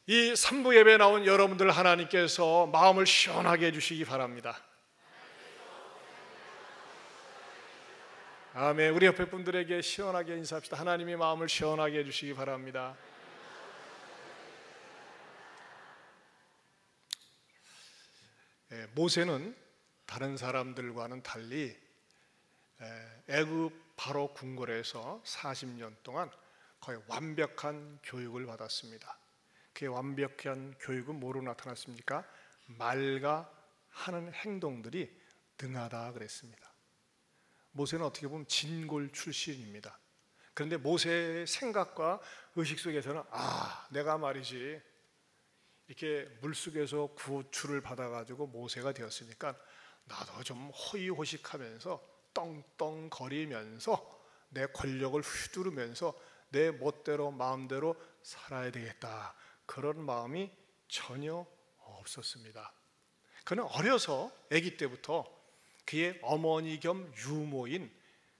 이 3부 예배에 나온 여러분들 하나님께서 마음을 시원하게 해주시기 바랍니다. 아멘. 우리 옆에 분들에게 시원하게 인사합시다. 하나님이 마음을 시원하게 해주시기 바랍니다. 모세는 다른 사람들과는 달리 애굽 바로 궁궐에서 40년 동안 거의 완벽한 교육을 받았습니다. 그 완벽한 교육은 뭐로 나타났습니까? 말과 하는 행동들이 능하다 그랬습니다. 모세는 어떻게 보면 진골 출신입니다. 그런데 모세의 생각과 의식 속에서는 내가 말이지 이렇게 물속에서 구출을 받아가지고 모세가 되었으니까 나도 좀 호의호식하면서 떵떵거리면서 내 권력을 휘두르면서 내 멋대로 마음대로 살아야 되겠다, 그런 마음이 전혀 없었습니다. 그는 어려서 아기 때부터 그의 어머니 겸 유모인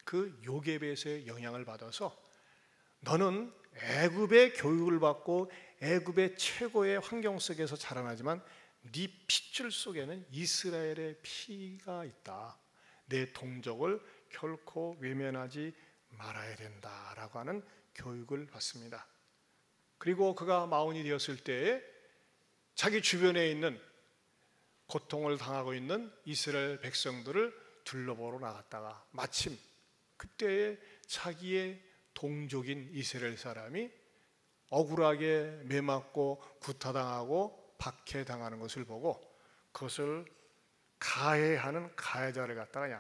그 요게벳의 영향을 받아서 너는 애굽의 교육을 받고 애굽의 최고의 환경 속에서 자라나지만 네 핏줄 속에는 이스라엘의 피가 있다, 내 동족을 결코 외면하지 말아야 된다라고 하는 교육을 받습니다. 그리고 그가 마흔이 되었을 때에 자기 주변에 있는 고통을 당하고 있는 이스라엘 백성들을 둘러보러 나갔다가 마침 그때에 자기의 동족인 이스라엘 사람이 억울하게 매맞고 구타당하고 박해당하는 것을 보고 그것을 가해하는 가해자를 갖다가 그냥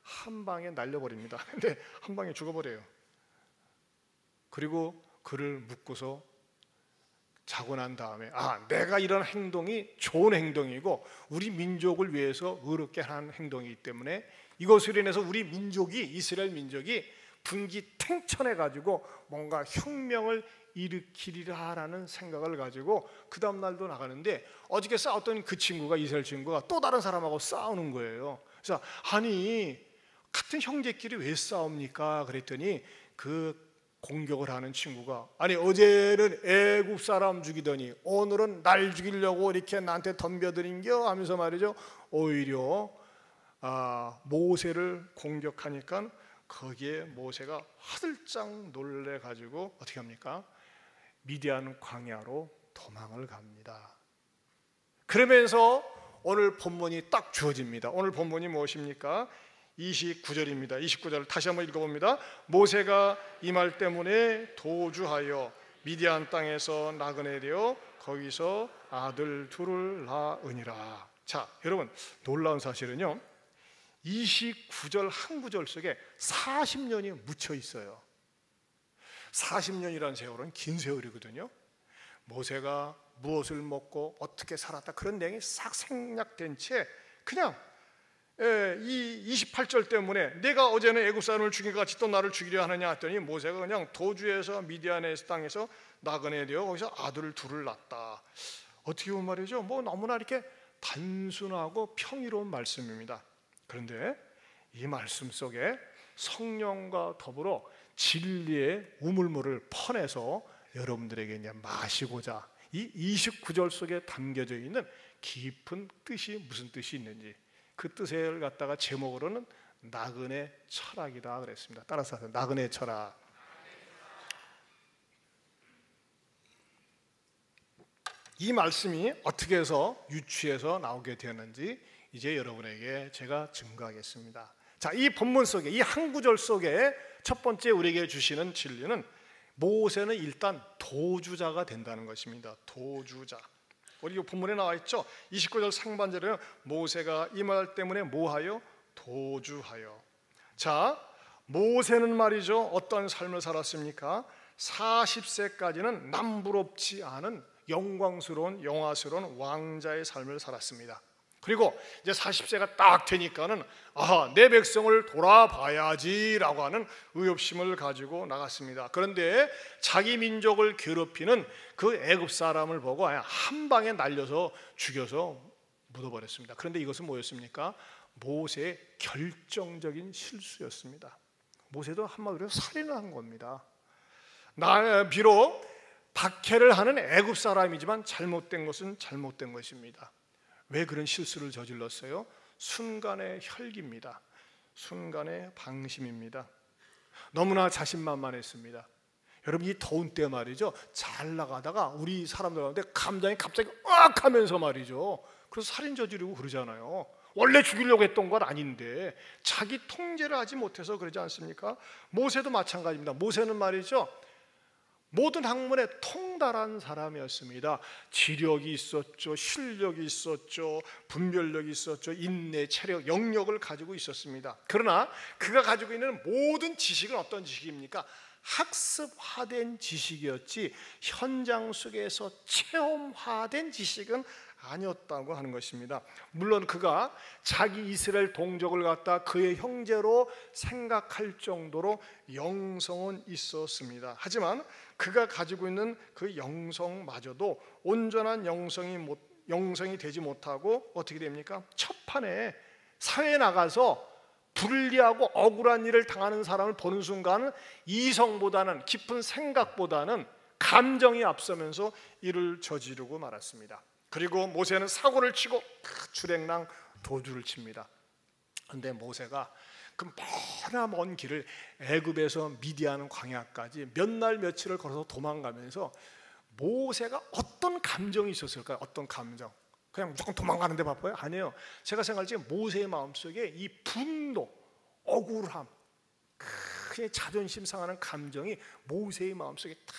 한 방에 날려버립니다. 근데 한 방에 죽어버려요. 그리고 그를 묶고서 자고 난 다음에 내가 이런 행동이 좋은 행동이고 우리 민족을 위해서 의롭게 하는 행동이기 때문에 이것으로 인해서 우리 민족이, 이스라엘 민족이 분기탱천해 가지고 뭔가 혁명을 일으키리라라는 생각을 가지고 그 다음 날도 나가는데 어저께 싸웠던 그 친구가, 이스라엘 친구가 또 다른 사람하고 싸우는 거예요. 그래서 같은 형제끼리 왜 싸웁니까? 그랬더니 그 공격을 하는 친구가 어제는 애국 사람 죽이더니 오늘은 날 죽이려고 이렇게 나한테 덤벼드린겨 하면서 말이죠, 오히려 모세를 공격하니까 거기에 모세가 화들짝 놀래가지고 어떻게 합니까? 미디안 광야로 도망을 갑니다. 그러면서 오늘 본문이 딱 주어집니다. 오늘 본문이 무엇입니까? 29절입니다. 29절을 다시 한번 읽어봅니다. 모세가 이 말 때문에 도주하여 미디안 땅에서 나그네 되어 거기서 아들 둘을 낳으니라. 자, 여러분, 놀라운 사실은요, 29절 한 구절 속에 40년이 묻혀 있어요. 40년이라는 세월은 긴 세월이거든요. 모세가 무엇을 먹고 어떻게 살았다, 그런 내용이 싹 생략된 채 그냥 이 28절 때문에 내가 어제는 애굽 사람을 죽인 것 같이 또 나를 죽이려 하느냐 했더니 모세가 그냥 도주해서 미디안의 땅에서 나그네 되어 거기서 아들 둘을 낳았다. 어떻게 보면 말이죠, 너무나 이렇게 단순하고 평이로운 말씀입니다. 그런데 이 말씀 속에 성령과 더불어 진리의 우물물을 퍼내서 여러분들에게 이제 마시고자 이 29절 속에 담겨져 있는 깊은 뜻이 무슨 뜻이 있는지, 그 뜻을 갖다가 제목으로는 나그네 철학이다 그랬습니다. 따라서 하세요. 나그네 철학. 이 말씀이 어떻게 해서 유추해서 나오게 되었는지 이제 여러분에게 제가 증거하겠습니다. 자, 이 본문 속에, 이 한 구절 속에 첫 번째 우리에게 주시는 진리는 모세는 일단 도주자가 된다는 것입니다. 도주자. 우리 본문에 나와 있죠. 29절 상반절에는 모세가 이 말 때문에 뭐하여? 도주하여. 자, 모세는 말이죠, 어떤 삶을 살았습니까? 40세까지는 남부럽지 않은 영광스러운 영화스러운 왕자의 삶을 살았습니다. 그리고 이제 40세가 딱 되니까는 내 백성을 돌아봐야지라고 하는 의욕심을 가지고 나갔습니다. 그런데 자기 민족을 괴롭히는 그 애굽 사람을 보고 한 방에 날려서 죽여서 묻어버렸습니다. 그런데 이것은 뭐였습니까? 모세의 결정적인 실수였습니다. 모세도 한마디로 살인을 한 겁니다. 비록 박해를 하는 애굽 사람이지만 잘못된 것은 잘못된 것입니다. 왜 그런 실수를 저질렀어요? 순간의 혈기입니다. 순간의 방심입니다. 너무나 자신만만했습니다. 여러분, 이 더운 때 말이죠, 잘 나가다가 우리 사람들 가운데 감정이 갑자기 으악 하면서 말이죠, 그래서 살인 저지르고 그러잖아요. 원래 죽이려고 했던 건 아닌데 자기 통제를 하지 못해서 그러지 않습니까? 모세도 마찬가지입니다. 모세는 말이죠, 모든 학문에 통달한 사람이었습니다. 지력이 있었죠, 실력이 있었죠, 분별력이 있었죠, 인내, 체력, 영역을 가지고 있었습니다. 그러나 그가 가지고 있는 모든 지식은 어떤 지식입니까? 학습화된 지식이었지 현장 속에서 체험화된 지식은 아니었다고 하는 것입니다. 물론 그가 자기 이스라엘 동족을 갖다 그의 형제로 생각할 정도로 영성은 있었습니다. 하지만 그가 가지고 있는 그 영성마저도 온전한 영성이 되지 못하고 어떻게 됩니까? 첫판에 사회에 나가서 불리하고 억울한 일을 당하는 사람을 보는 순간 이성보다는, 깊은 생각보다는 감정이 앞서면서 일을 저지르고 말았습니다. 그리고 모세는 사고를 치고 주랭랑 도주를 칩니다. 그런데 모세가 그 먼 길을 애굽에서 미디안 광야까지 몇 날 며칠을 걸어서 도망가면서 모세가 어떤 감정이 있었을까요? 어떤 감정? 그냥 무조건 도망가는데 바빠요? 아니에요. 제가 생각할 때 모세의 마음속에 이 분노, 억울함, 그 자존심 상하는 감정이 모세의 마음속에 딱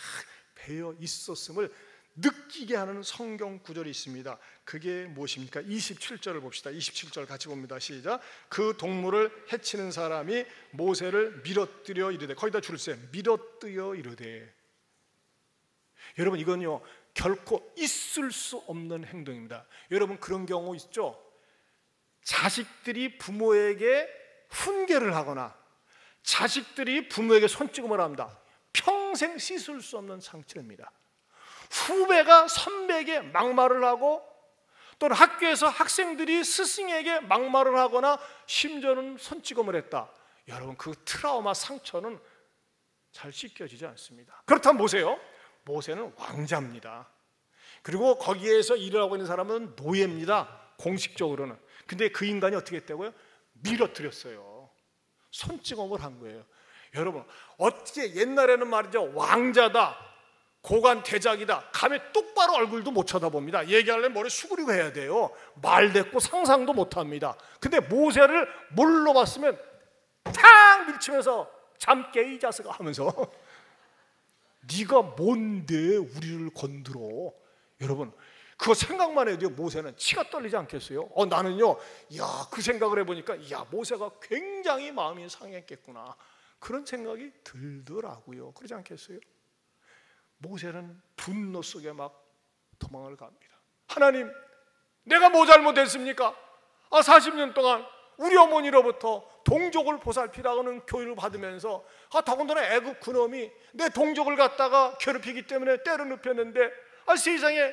배어 있었음을 느끼게 하는 성경 구절이 있습니다. 그게 무엇입니까? 27절을 봅시다. 27절 같이 봅니다. 시작. 그 동물을 해치는 사람이 모세를 밀어뜨려 이르되, 거기다 줄을 세요. 밀어뜨려 이르되. 여러분, 이건요 결코 있을 수 없는 행동입니다. 여러분, 그런 경우 있죠? 자식들이 부모에게 훈계를 하거나 자식들이 부모에게 손찌검을 합니다. 평생 씻을 수 없는 상처입니다. 후배가 선배에게 막말을 하고 또는 학교에서 학생들이 스승에게 막말을 하거나 심지어는 손찌검을 했다. 여러분, 그 트라우마 상처는 잘 씻겨지지 않습니다. 그렇다면 보세요. 모세는 왕자입니다. 그리고 거기에서 일을 하고 있는 사람은 노예입니다. 공식적으로는. 근데 그 인간이 어떻게 했다고요? 밀어뜨렸어요. 손찌검을 한 거예요. 여러분, 어떻게 옛날에는 말이죠, 왕자다, 고관 대작이다, 감에 똑바로 얼굴도 못 쳐다봅니다. 얘기하려면 머리 수그리고 해야 돼요. 말대꾸 상상도 못합니다. 근데 모세를 뭘로 봤으면 탁 밀치면서 잠깨 이 자식아 하면서 네가 뭔데 우리를 건드려. 여러분, 그거 생각만 해도 모세는 치가 떨리지 않겠어요? 나는요, 그 생각을 해보니까 모세가 굉장히 마음이 상했겠구나, 그런 생각이 들더라고요. 그러지 않겠어요? 모세는 분노 속에 막 도망을 갑니다. 하나님, 내가 뭐 잘못했습니까? 40년 동안 우리 어머니로부터 동족을 보살피라는 교육을 받으면서 더군다나 애굽 그놈이 내 동족을 갖다가 괴롭히기 때문에 때려 눕혔는데 세상에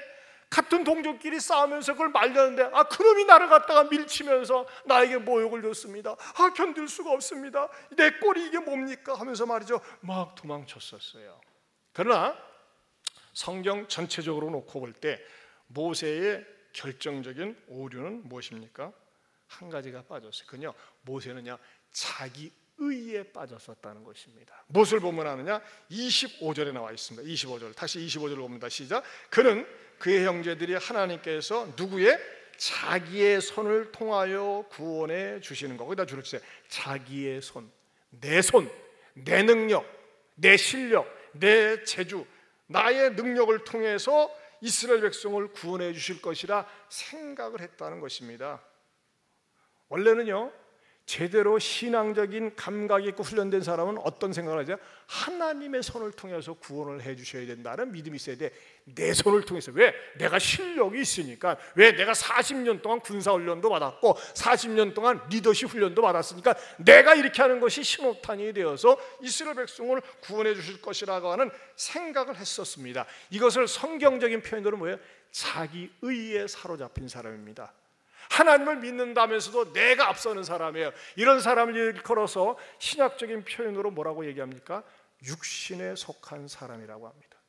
같은 동족끼리 싸우면서 그걸 말렸는데 그놈이 나를 갖다가 밀치면서 나에게 모욕을 줬습니다. 견딜 수가 없습니다. 내 꼴이 이게 뭡니까? 하면서 말이죠, 막 도망쳤었어요. 그러나 성경 전체적으로 놓고 볼 때 모세의 결정적인 오류는 무엇입니까? 한 가지가 빠졌어요. 그건요, 모세는요 자기 의에 빠졌었다는 것입니다. 무엇을 보면 하느냐? 25절에 나와 있습니다. 25절, 다시 25절을 봅니다. 시작. 그는 그의 형제들이 하나님께서 누구의? 자기의 손을 통하여 구원해 주시는 거. 거기다 줄을 주세요. 자기의 손, 내 능력, 내 실력, 내 재주, 나의 능력을 통해서 이스라엘 백성을 구원해 주실 것이라 생각을 했다는 것입니다. 원래는요, 제대로 신앙적인 감각이 있고 훈련된 사람은 어떤 생각을 하죠? 하나님의 손을 통해서 구원을 해 주셔야 된다는 믿음이 있어야 돼. 내 손을 통해서. 왜? 내가 실력이 있으니까. 왜? 내가 40년 동안 군사훈련도 받았고 40년 동안 리더십 훈련도 받았으니까 내가 이렇게 하는 것이 신호탄이 되어서 이스라엘 백성을 구원해 주실 것이라고 하는 생각을 했었습니다. 이것을 성경적인 표현으로 뭐예요? 자기 의에 사로잡힌 사람입니다. 하나님을 믿는다면서도 내가 앞서는 사람이에요. 이런 사람을 일컬어서 신학적인 표현으로 뭐라고 얘기합니까? 육신에 속한 사람이라고 합니다.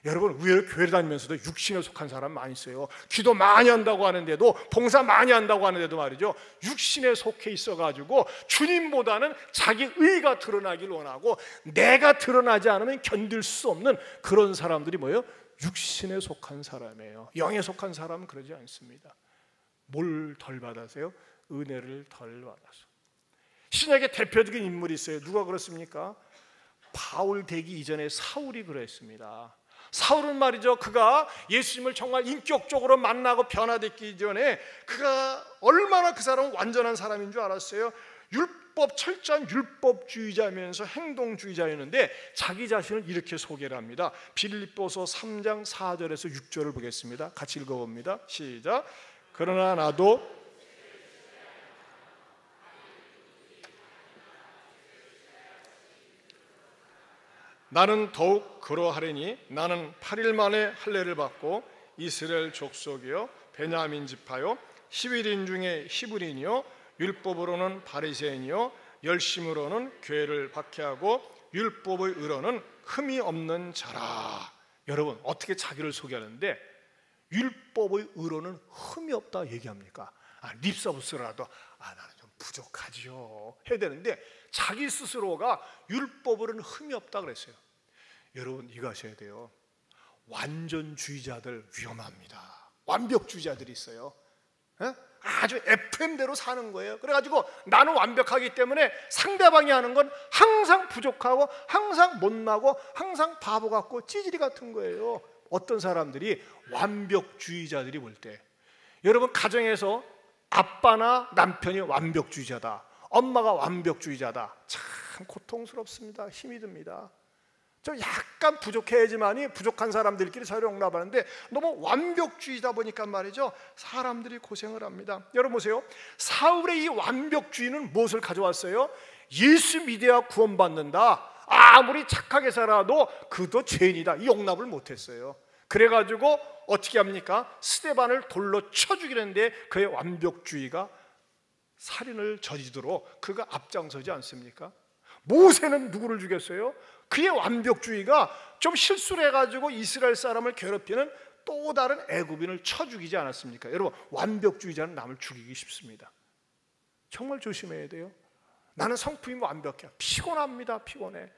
여러분, 의외로 교회 다니면서도 육신에 속한 사람 많이 있어요. 기도 많이 한다고 하는데도, 봉사 많이 한다고 하는데도 말이죠, 육신에 속해 있어가지고 주님보다는 자기 의가 드러나길 원하고 내가 드러나지 않으면 견딜 수 없는 그런 사람들이 뭐예요? 육신에 속한 사람이에요. 영에 속한 사람은 그러지 않습니다. 뭘 덜 받아서요? 은혜를 덜 받아서. 신약의 대표적인 인물이 있어요. 누가 그렇습니까? 바울 되기 이전에 사울이 그랬습니다. 사울은 말이죠, 그가 예수님을 정말 인격적으로 만나고 변화됐기 전에 그가 얼마나 그 사람은 완전한 사람인 줄 알았어요. 율법, 철저한 율법주의자면서 행동주의자였는데 자기 자신을 이렇게 소개를 합니다. 빌립보서 3장 4절에서 6절을 보겠습니다. 같이 읽어봅니다. 시작. 그러나 나도 나는 더욱 그러하리니 나는 8일 만에 할례를 받고 이스라엘 족속이요 베냐민 지파요 11인 중에 히브리인이요 율법으로는 바리새인이요 열심으로는 교회를 박해하고 율법의 의로는 흠이 없는 자라. 여러분, 어떻게 자기를 소개하는데 율법의 의로는 흠이 없다 얘기합니까? 립서비스라도 나는 좀 부족하지요 해야 되는데 자기 스스로가 율법으로는 흠이 없다 그랬어요. 여러분, 이거 하셔야 돼요. 완전주의자들 위험합니다. 완벽주의자들이 있어요. 아주 FM대로 사는 거예요. 그래가지고 나는 완벽하기 때문에 상대방이 하는 건 항상 부족하고 항상 못나고 항상 바보 같고 찌질이 같은 거예요. 어떤 사람들이 완벽주의자들이 볼 때, 여러분 가정에서 아빠나 남편이 완벽주의자다, 엄마가 완벽주의자다, 참 고통스럽습니다. 힘이 듭니다. 좀 약간 부족해야지만이 부족한 사람들끼리 서로 용납하는데 너무 완벽주의다 보니까 말이죠, 사람들이 고생을 합니다. 여러분 보세요. 사울의 이 완벽주의는 무엇을 가져왔어요? 예수 믿어야 구원받는다, 아무리 착하게 살아도 그도 죄인이다, 이 용납을 못했어요. 그래가지고 어떻게 합니까? 스데반을 돌로 쳐 죽이는데 그의 완벽주의가 살인을 저지르도록 그가 앞장서지 않습니까? 모세는 누구를 죽였어요? 그의 완벽주의가 좀 실수를 해가지고 이스라엘 사람을 괴롭히는 또 다른 애굽인을 쳐 죽이지 않았습니까? 여러분, 완벽주의자는 남을 죽이기 쉽습니다. 정말 조심해야 돼요. 나는 성품이 완벽해, 피곤합니다. 피곤해.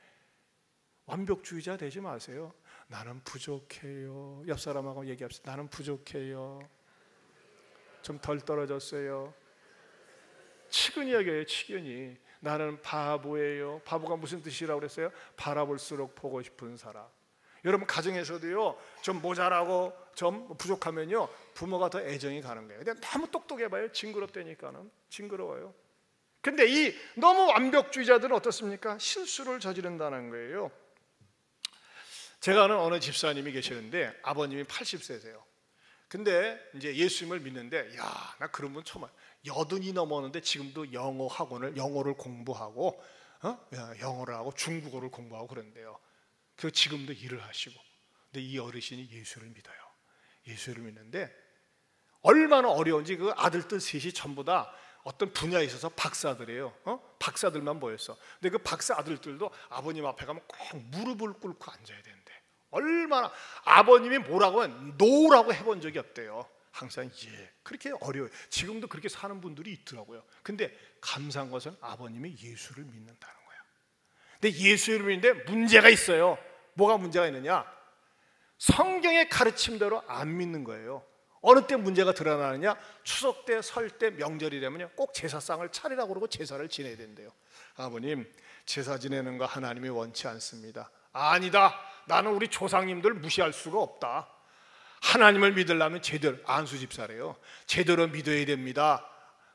완벽주의자 되지 마세요. 나는 부족해요. 옆 사람하고 얘기합시다. 나는 부족해요. 좀 덜 떨어졌어요. 치근히 여겨요. 치근히. 나는 바보예요. 바보가 무슨 뜻이라고 그랬어요? 바라볼수록 보고 싶은 사람. 여러분 가정에서도요, 좀 모자라고 좀 부족하면요 부모가 더 애정이 가는 거예요. 근데 너무 똑똑해봐요. 징그럽다니까는. 징그러워요. 근데 이 너무 완벽주의자들은 어떻습니까? 실수를 저지른다는 거예요. 제가 아는 어느 집사님이 계시는데 아버님이 80세세요. 근데 이제 예수님을 믿는데, 나 그런 분 처음, 80이 넘었는데 지금도 영어 학원을, 영어를 공부하고 영어를 하고 중국어를 공부하고 그런데요. 그 지금도 일을 하시고. 근데 이 어르신이 예수를 믿어요. 예수를 믿는데 얼마나 어려운지 그 아들들 셋이 전부 다 어떤 분야에 있어서 박사들이에요. 박사들만 모였어. 근데 그 박사 아들들도 아버님 앞에 가면 꼭 무릎을 꿇고 앉아야 된대. 얼마나 아버님이 뭐라고 하면 노라고 해본 적이 없대요. 항상 그렇게 어려워요. 지금도 그렇게 사는 분들이 있더라고요. 근데 감사한 것은 아버님이 예수를 믿는다는 거예요. 근데 예수를 믿는데 문제가 있어요. 뭐가 문제가 있느냐? 성경의 가르침대로 안 믿는 거예요. 어느 때 문제가 드러나느냐? 추석 때, 설 때, 명절이 되면요 꼭 제사상을 차리라고 그러고 제사를 지내야 된대요. 아버님, 제사 지내는 거 하나님이 원치 않습니다. 아니다, 나는 우리 조상님들 무시할 수가 없다. 하나님을 믿으려면 제대로, 안수집사래요. 제대로 믿어야 됩니다.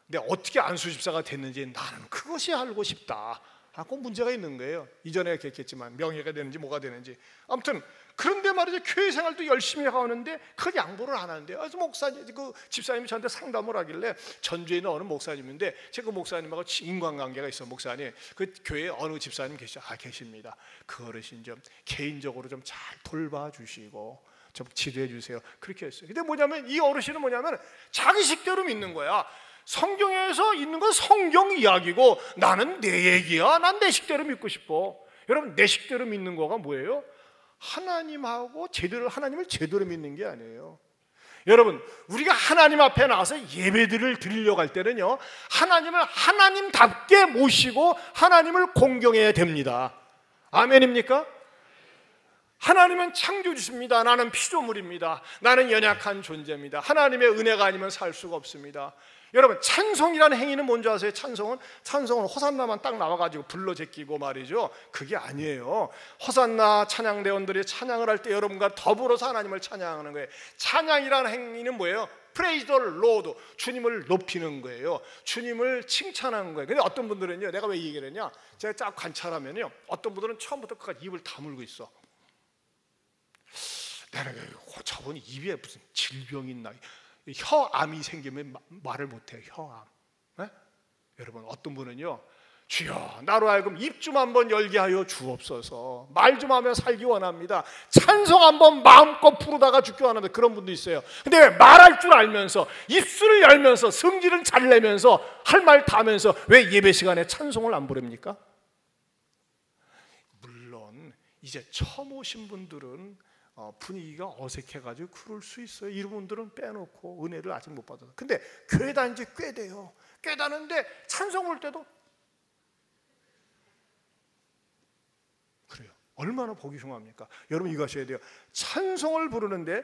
근데 어떻게 안수집사가 됐는지 나는 그것이 알고 싶다. 꼭 문제가 있는 거예요. 이전에 얘기했지만 명예가 되는지 뭐가 되는지. 아무튼 그런데 말이죠, 교회 생활도 열심히 하는데 그 양보를 안 하는데, 그래서 목사님, 그 집사님이 저한테 상담을 하길래 전주에 있는 어느 목사님인데 제가 그 목사님하고 인간관계가 있어. 목사님, 그 교회에 어느 집사님 계시죠? 계십니다. 그 어르신 좀 개인적으로 좀 잘 돌봐주시고 좀 지도해 주세요. 그렇게 했어요. 근데 뭐냐면 이 어르신은 뭐냐면 자기 식대로 믿는 거야. 성경에서 있는 건 성경 이야기고 나는 내 얘기야. 난 내 식대로 믿고 싶어. 여러분, 내 식대로 믿는 거가 뭐예요? 하나님을 제대로 믿는 게 아니에요. 여러분, 우리가 하나님 앞에 나와서 예배들을 드리려고 할 때는요, 하나님을 하나님답게 모시고 하나님을 공경해야 됩니다. 아멘입니까? 하나님은 창조주십니다. 나는 피조물입니다. 나는 연약한 존재입니다. 하나님의 은혜가 아니면 살 수가 없습니다. 여러분, 찬송이라는 행위는 뭔지 아세요? 찬송은 호산나만 딱 나와가지고 불러 제끼고 말이죠. 그게 아니에요. 호산나 찬양대원들이 찬양을 할 때 여러분과 더불어서 하나님을 찬양하는 거예요. 찬양이라는 행위는 뭐예요? Praise the Lord, 주님을 높이는 거예요. 주님을 칭찬하는 거예요. 근데 어떤 분들은요, 내가 왜 이 얘기를 했냐, 제가 쫙 관찰하면요, 어떤 분들은 처음부터 끝까지 입을 다물고 있어. 내가 저분이 입에 무슨 질병이 있나, 혀암이 생기면 말을 못해요. 혀암. 네? 여러분, 어떤 분은요, 주여 나로 하여금 입 좀 한번 열게 하여 주옵소서, 말 좀 하며 살기 원합니다. 찬송 한번 마음껏 부르다가 죽기 원합니다. 그런 분도 있어요. 근데 왜 말할 줄 알면서, 입술을 열면서, 성질은 잘 내면서, 할 말 다 하면서 왜 예배 시간에 찬송을 안 부릅니까? 물론 이제 처음 오신 분들은 분위기가 어색해가지고 그럴 수 있어요. 이런 분들은 빼놓고 은혜를 아직 못 받아서. 근데 교회 다닌 지 꽤 돼요. 꽤 다는데 찬송 올 때도 그래요. 얼마나 보기 흉합니까? 여러분, 이거 하셔야 돼요. 찬송을 부르는데,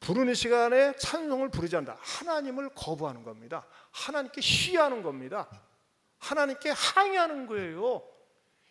부르는 시간에 찬송을 부르지 않는다. 하나님을 거부하는 겁니다. 하나님께 시위하는 겁니다. 하나님께 항의하는 거예요.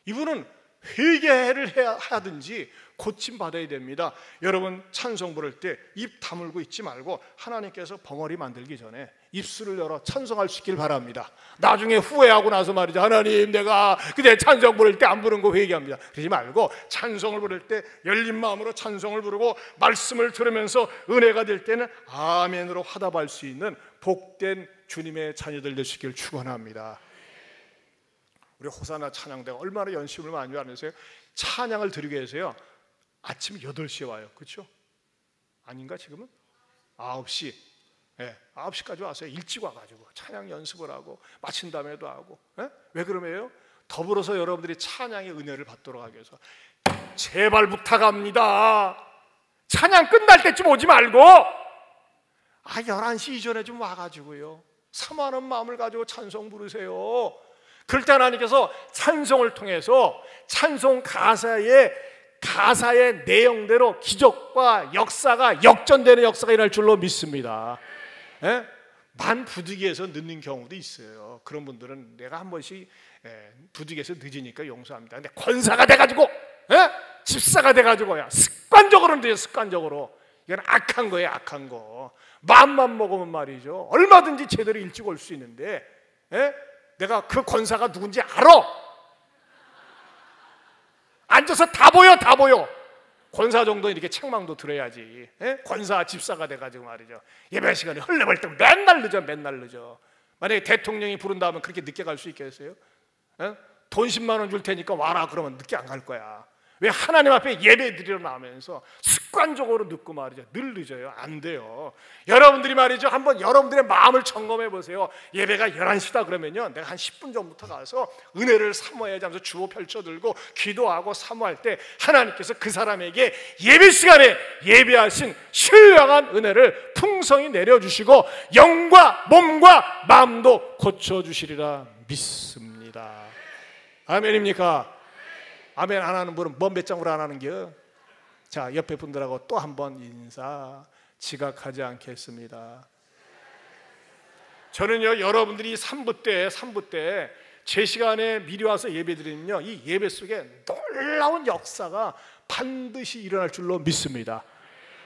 이분은 회개를 해야 하든지 고침 받아야 됩니다. 여러분, 찬송 부를 때 입 다물고 있지 말고 하나님께서 벙어리 만들기 전에 입술을 열어 찬송할 수 있길 바랍니다. 나중에 후회하고 나서 말이죠, 하나님 내가 그때 찬송 부를 때 안 부른 거 회개합니다. 그러지 말고 찬송을 부를 때 열린 마음으로 찬송을 부르고 말씀을 들으면서 은혜가 될 때는 아멘으로 화답할 수 있는 복된 주님의 자녀들 되시길 축원합니다. 우리 호산나 찬양대가 얼마나 연습을 많이 하면서요, 찬양을 드리게 해서요, 아침 8시에 와요. 그렇죠? 아닌가 지금은? 9시. 네, 9시까지 와서 일찍 와가지고 찬양 연습을 하고 마친 다음에도 하고. 네? 왜 그러면요? 더불어서 여러분들이 찬양의 은혜를 받도록 하기 위해서. 제발 부탁합니다. 찬양 끝날 때쯤 오지 말고 11시 이전에 좀 와가지고요, 사모하는 마음을 가지고 찬송 부르세요. 그럴 때 하나님께서 찬송을 통해서 찬송 가사의 내용대로 기적과 역사가, 역전되는 역사가 일어날 줄로 믿습니다. 예? 만 부득이해서 늦는 경우도 있어요. 그런 분들은 내가 한 번씩 부득이해서 늦으니까 용서합니다. 근데 권사가 돼가지고, 집사가 돼가지고 습관적으로 늦어요. 습관적으로. 이건 악한 거예요. 악한 거. 마음만 먹으면 말이죠, 얼마든지 제대로 일찍 올 수 있는데, 내가 그 권사가 누군지 알아. 앉아서 다 보여. 권사 정도 이렇게 책망도 들어야지. 권사 집사가 돼가지고 말이죠, 예배 시간에 흘려벌떡 맨날 늦어. 만약에 대통령이 부른다면 그렇게 늦게 갈 수 있겠어요? 돈 10만 원 줄 테니까 와라 그러면 늦게 안 갈 거야. 왜? 하나님 앞에 예배 드리러 나오면서 습관적으로 늦고 말이죠, 늘 늦어요. 안 돼요. 여러분들이 말이죠, 한번 여러분들의 마음을 점검해 보세요. 예배가 11시다 그러면요, 내가 한 10분 전부터 가서 은혜를 사모해야지 하면서 주보 펼쳐들고 기도하고 사모할 때 하나님께서 그 사람에게 예배 시간에 예배하신 신령한 은혜를 풍성히 내려주시고 영과 몸과 마음도 고쳐주시리라 믿습니다. 아멘입니까? 아멘 안 하는 분은 뭔 배짱으로 안 하는겨? 자, 옆에 분들하고 또 한 번 인사. 지각하지 않겠습니다. 저는요, 여러분들이 3부 때 제 시간에 미리 와서 예배 드리면요, 이 예배 속에 놀라운 역사가 반드시 일어날 줄로 믿습니다.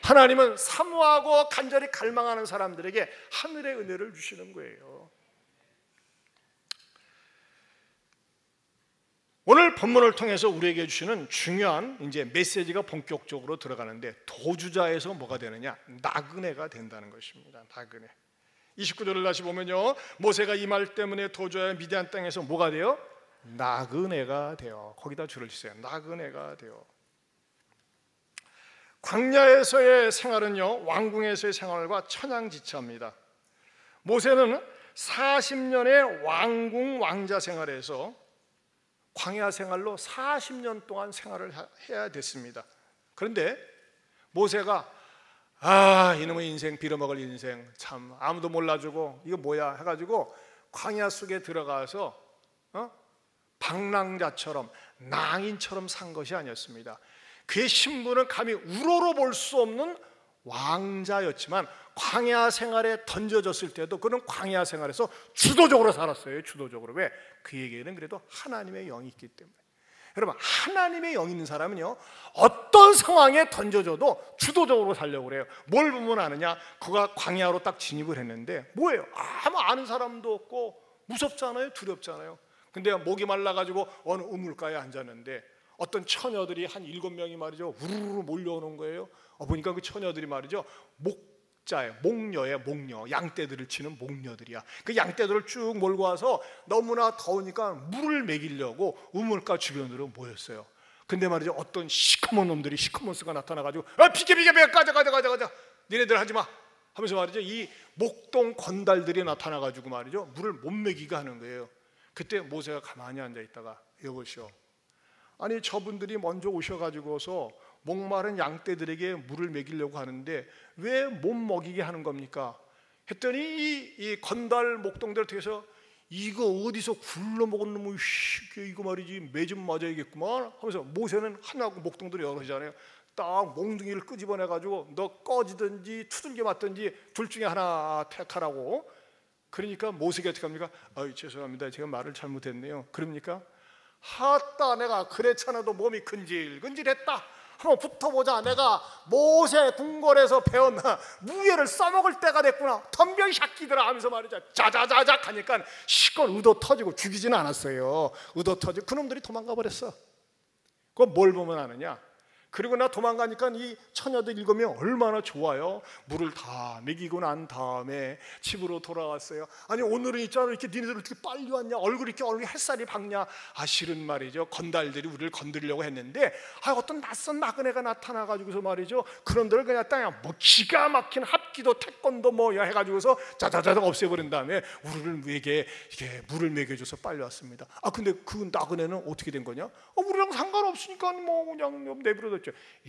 하나님은 사모하고 간절히 갈망하는 사람들에게 하늘의 은혜를 주시는 거예요. 오늘 본문을 통해서 우리에게 주시는 중요한 이제 메시지가 본격적으로 들어가는데, 도주자에서 뭐가 되느냐? 나그네가 된다는 것입니다. 나그네. 29절을 다시 보면요, 모세가 이 말 때문에 도주하여 미디안 땅에서 뭐가 돼요? 나그네가 돼요. 거기다 줄을 치세요. 나그네가 돼요. 광야에서의 생활은요, 왕궁에서의 생활과 천양지차입니다. 모세는 40년의 왕궁 왕자 생활에서 광야 생활로 40년 동안 생활을 해야 됐습니다. 그런데 모세가 이놈의 인생, 빌어먹을 인생, 참 아무도 몰라주고 이거 뭐야 해가지고 광야 속에 들어가서 방랑자처럼 낭인처럼 산 것이 아니었습니다. 그의 신분은 감히 우러러 볼 수 없는 왕자였지만 광야 생활에 던져졌을 때도 그는 광야 생활에서 주도적으로 살았어요. 주도적으로. 왜? 그에게는 그래도 하나님의 영이 있기 때문에. 여러분, 하나님의 영 있는 사람은요, 어떤 상황에 던져져도 주도적으로 살려고 그래요. 뭘 보면 아느냐? 그가 광야로 딱 진입을 했는데 뭐예요? 아무 아는 사람도 없고 무섭잖아요. 두렵잖아요. 근데 목이 말라가지고 어느 우물가에 앉았는데 어떤 처녀들이 한 7명이 말이죠, 우르르 몰려오는 거예요. 보니까 그 처녀들이 말이죠, 목녀예요. 목녀, 양떼들을 치는 목녀들이야. 그 양떼들을 쭉 몰고 와서 너무나 더우니까 물을 먹이려고 우물가 주변으로 모였어요. 근데 말이죠, 어떤 시커먼 놈들이, 시커먼스가 나타나가지고 비켜 가자 니네들 하지마 하면서 말이죠, 이 목동 건달들이 나타나가지고 말이죠, 물을 못 먹이게 하는 거예요. 그때 모세가 가만히 앉아있다가, 여보시오, 아니 저분들이 먼저 오셔가지고서 목마른 양떼들에게 물을 먹이려고 하는데 왜 못 먹이게 하는 겁니까? 했더니 이 건달 목동들 뒤에서 이거 어디서 굴러먹은 놈의 이거 말이지 매 좀 맞아야겠구만 하면서, 모세는 하나고 목동들이 여럿이잖아요. 딱 몽둥이를 끄집어내가지고 너 꺼지든지 투들겨 맞든지 둘 중에 하나 택하라고. 그러니까 모세가 어떻게 합니까? 죄송합니다, 제가 말을 잘못했네요. 그럽니까? 하따, 내가 그랬잖아도 몸이 근질근질했다. 한번 붙어보자. 내가 모세 궁궐에서 배웠나, 무예를 써먹을 때가 됐구나. 덤벼 이 새끼들아 하면서 말이죠, 자자자작 하니까 시건 의도 터지고, 죽이지는 않았어요. 의도 터지고 그놈들이 도망가 버렸어. 그거 뭘 보면 아느냐? 그리고 나 도망가니까 이 처녀들 7명 얼마나 좋아요. 물을 다 먹이고 난 다음에 집으로 돌아왔어요. 아니 오늘은 있잖아, 이렇게 니네들 어떻게 빨리 왔냐, 얼굴이 햇살이 밝냐. 실은 말이죠, 건달들이 우리를 건드리려고 했는데 어떤 낯선 나그네가 나타나가지고서 말이죠, 그놈들을 그냥 뭐 기가 막힌 합기도 태권도 뭐야 해가지고서 자자자자 없애버린 다음에 우리에게 이렇게 물을 먹여줘서 빨리 왔습니다. 근데 그 나그네는 어떻게 된 거냐? 우리랑 상관없으니까 뭐 그냥 내버려뒀죠.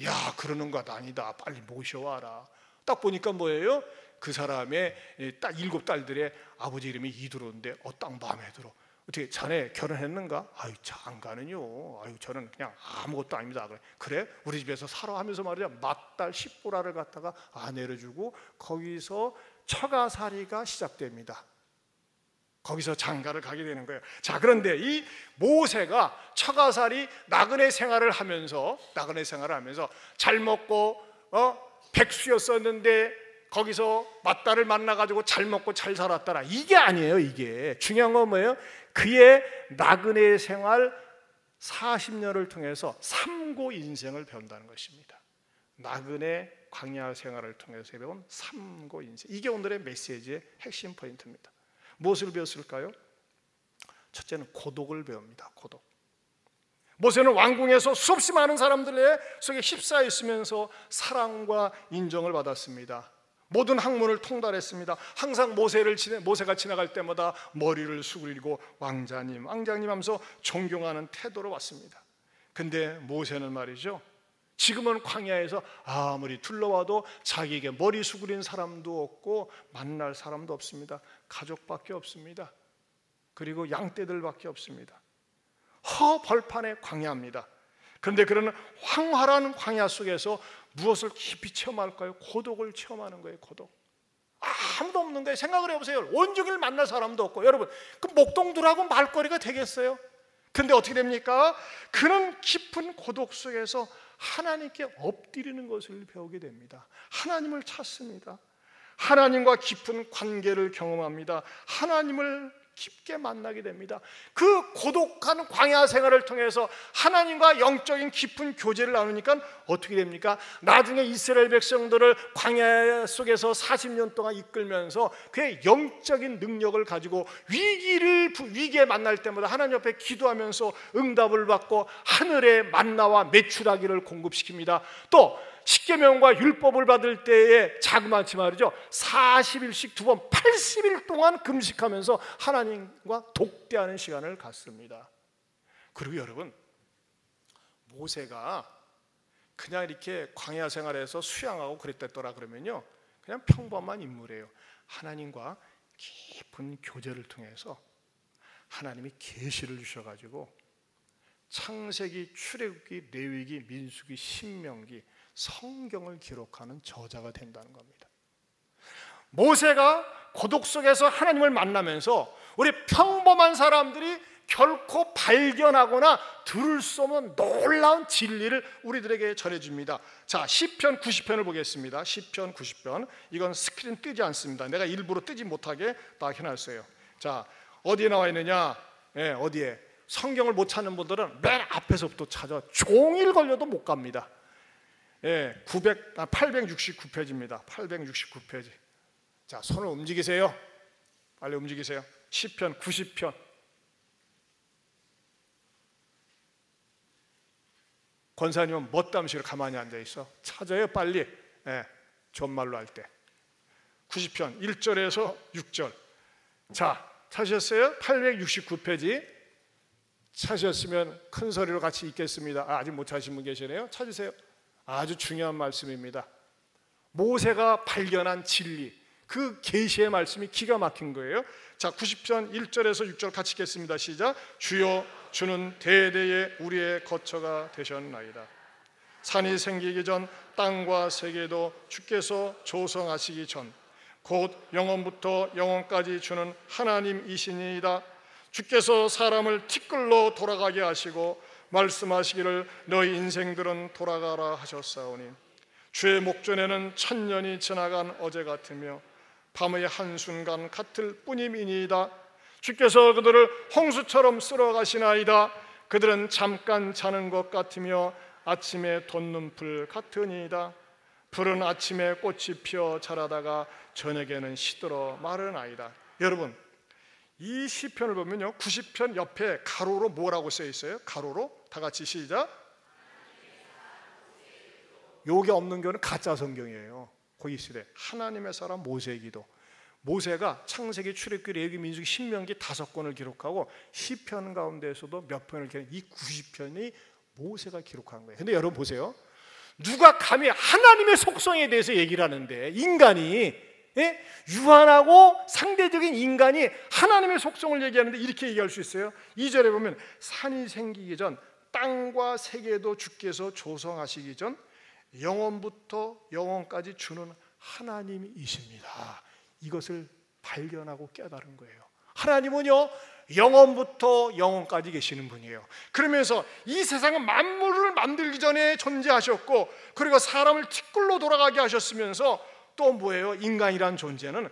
야, 그러는 것 아니다, 빨리 모셔와라. 딱 보니까 뭐예요? 그 사람의 딱 7딸들의 아버지 이름이 이두로인데 딱 마음에 들어. 어떻게 자네 결혼했는가? 장가는요, 저는 그냥 아무것도 아닙니다. 그래? 우리 집에서 살아 하면서 말이야, 맏딸 10보라를 갖다가 아내를 주고 거기서 처가살이가 시작됩니다. 거기서 장가를 가게 되는 거예요. 자, 그런데 이 모세가 처가살이 나그네 생활을 하면서 잘 먹고 백수였었는데 거기서 맏딸을 만나가지고 잘 먹고 잘 살았더라, 이게 아니에요. 이게 중요한 건 뭐예요? 그의 나그네 생활 40년을 통해서 삼고 인생을 배운다는 것입니다. 나그네 광야 생활을 통해서 배운 삼고 인생, 이게 오늘의 메시지의 핵심 포인트입니다. 무엇을 배웠을까요? 첫째는 고독을 배웁니다. 고독. 모세는 왕궁에서 수없이 많은 사람들의 속에 휩싸여 있으면서 사랑과 인정을 받았습니다. 모든 학문을 통달했습니다. 항상 모세가 지나갈 때마다 머리를 수그리고 왕자님 하면서 존경하는 태도로 왔습니다. 근데 모세는 말이죠, 지금은 광야에서 아무리 둘러와도 자기에게 머리 수그린 사람도 없고 만날 사람도 없습니다. 가족밖에 없습니다. 그리고 양떼들밖에 없습니다. 허벌판의 광야입니다. 그런데 그런 황활한 광야 속에서 무엇을 깊이 체험할까요? 고독을 체험하는 거예요. 고독. 아무도 없는 거예요. 생각을 해보세요. 온종일 만날 사람도 없고. 여러분, 그 목동들하고 말거리가 되겠어요? 근데 어떻게 됩니까? 그런 깊은 고독 속에서 하나님께 엎드리는 것을 배우게 됩니다. 하나님을 찾습니다. 하나님과 깊은 관계를 경험합니다. 하나님을 깊게 만나게 됩니다. 그 고독한 광야 생활을 통해서 하나님과 영적인 깊은 교제를 나누니까 어떻게 됩니까? 나중에 이스라엘 백성들을 광야 속에서 40년 동안 이끌면서 그의 영적인 능력을 가지고 위기에 만날 때마다 하나님 앞에 기도하면서 응답을 받고 하늘의 만나와 메추라기를 공급시킵니다. 또 십계명과 율법을 받을 때에 자그마치 말이죠, 40일씩 2번 80일 동안 금식하면서 하나님과 독대하는 시간을 갖습니다. 그리고 여러분, 모세가 그냥 이렇게 광야 생활에서 수양하고 그랬댔더라 그러면요, 그냥 평범한 인물이에요. 하나님과 깊은 교제를 통해서 하나님이 계시를 주셔가지고 창세기, 출애굽기, 레위기, 민수기, 신명기, 성경을 기록하는 저자가 된다는 겁니다. 모세가 고독 속에서 하나님을 만나면서 우리 평범한 사람들이 결코 발견하거나 들을 수 없는 놀라운 진리를 우리들에게 전해줍니다. 자, 시편 90편을 보겠습니다. 시편 90편. 이건 스크린 뜨지 않습니다. 내가 일부러 뜨지 못하게 다 해놨어요. 자, 어디에 나와 있느냐? 어디에? 성경을 못 찾는 분들은 맨 앞에서부터 찾아 종일 걸려도 못 갑니다. 869페이지입니다. 869페이지. 자, 손을 움직이세요. 빨리 움직이세요. 시편 90편. 권사님은 멋담시로 가만히 앉아있어. 찾아요 빨리. 존말로 할 때 90편 1절에서 6절. 자, 찾으셨어요? 869페이지. 찾으셨으면 큰 소리로 같이 읽겠습니다. 아직 못 찾으신 분 계시네요. 찾으세요. 아주 중요한 말씀입니다. 모세가 발견한 진리, 그 계시의 말씀이 기가 막힌 거예요. 자, 90편 1절에서 6절 같이 읽겠습니다. 시작. 주여, 주는 대대에 우리의 거처가 되셨나이다. 산이 생기기 전 땅과 세계도 주께서 조성하시기 전 곧 영원부터 영원까지 주는 하나님이시니이다. 주께서 사람을 티끌로 돌아가게 하시고 말씀하시기를 너희 인생들은 돌아가라 하셨사오니 주의 목전에는 천년이 지나간 어제 같으며 밤의 한순간 같을 뿐임이니이다. 주께서 그들을 홍수처럼 쓸어가시나이다. 그들은 잠깐 자는 것 같으며 아침에 돋는 불 같으니이다. 불은 아침에 꽃이 피어 자라다가 저녁에는 시들어 마르나이다. 여러분, 이 시편을 보면요, 90편 옆에 가로로 뭐라고 써 있어요? 가로로 다 같이 시작. 요게 없는 경우는 가짜 성경이에요. 거기 있으래. 하나님의 사람 모세의 기도. 모세가 창세기, 출애굽기, 레위기, 민수기, 신명기 5권을 기록하고 시편 가운데에서도 몇 편을 기록한 이 90편이 모세가 기록한 거예요. 근데 여러분 보세요. 누가 감히 하나님의 속성에 대해서 얘기를 하는데, 인간이 유한하고 상대적인 인간이 하나님의 속성을 얘기하는데 이렇게 얘기할 수 있어요. 2절에 보면 산이 생기기 전 땅과 세계도 주께서 조성하시기 전 영원부터 영원까지 주는 하나님이십니다. 이것을 발견하고 깨달은 거예요. 하나님은요, 영원부터 영원까지 계시는 분이에요. 그러면서 이 세상은 만물을 만들기 전에 존재하셨고, 그리고 사람을 티끌로 돌아가게 하셨으면서 또 뭐예요? 인간이란 존재는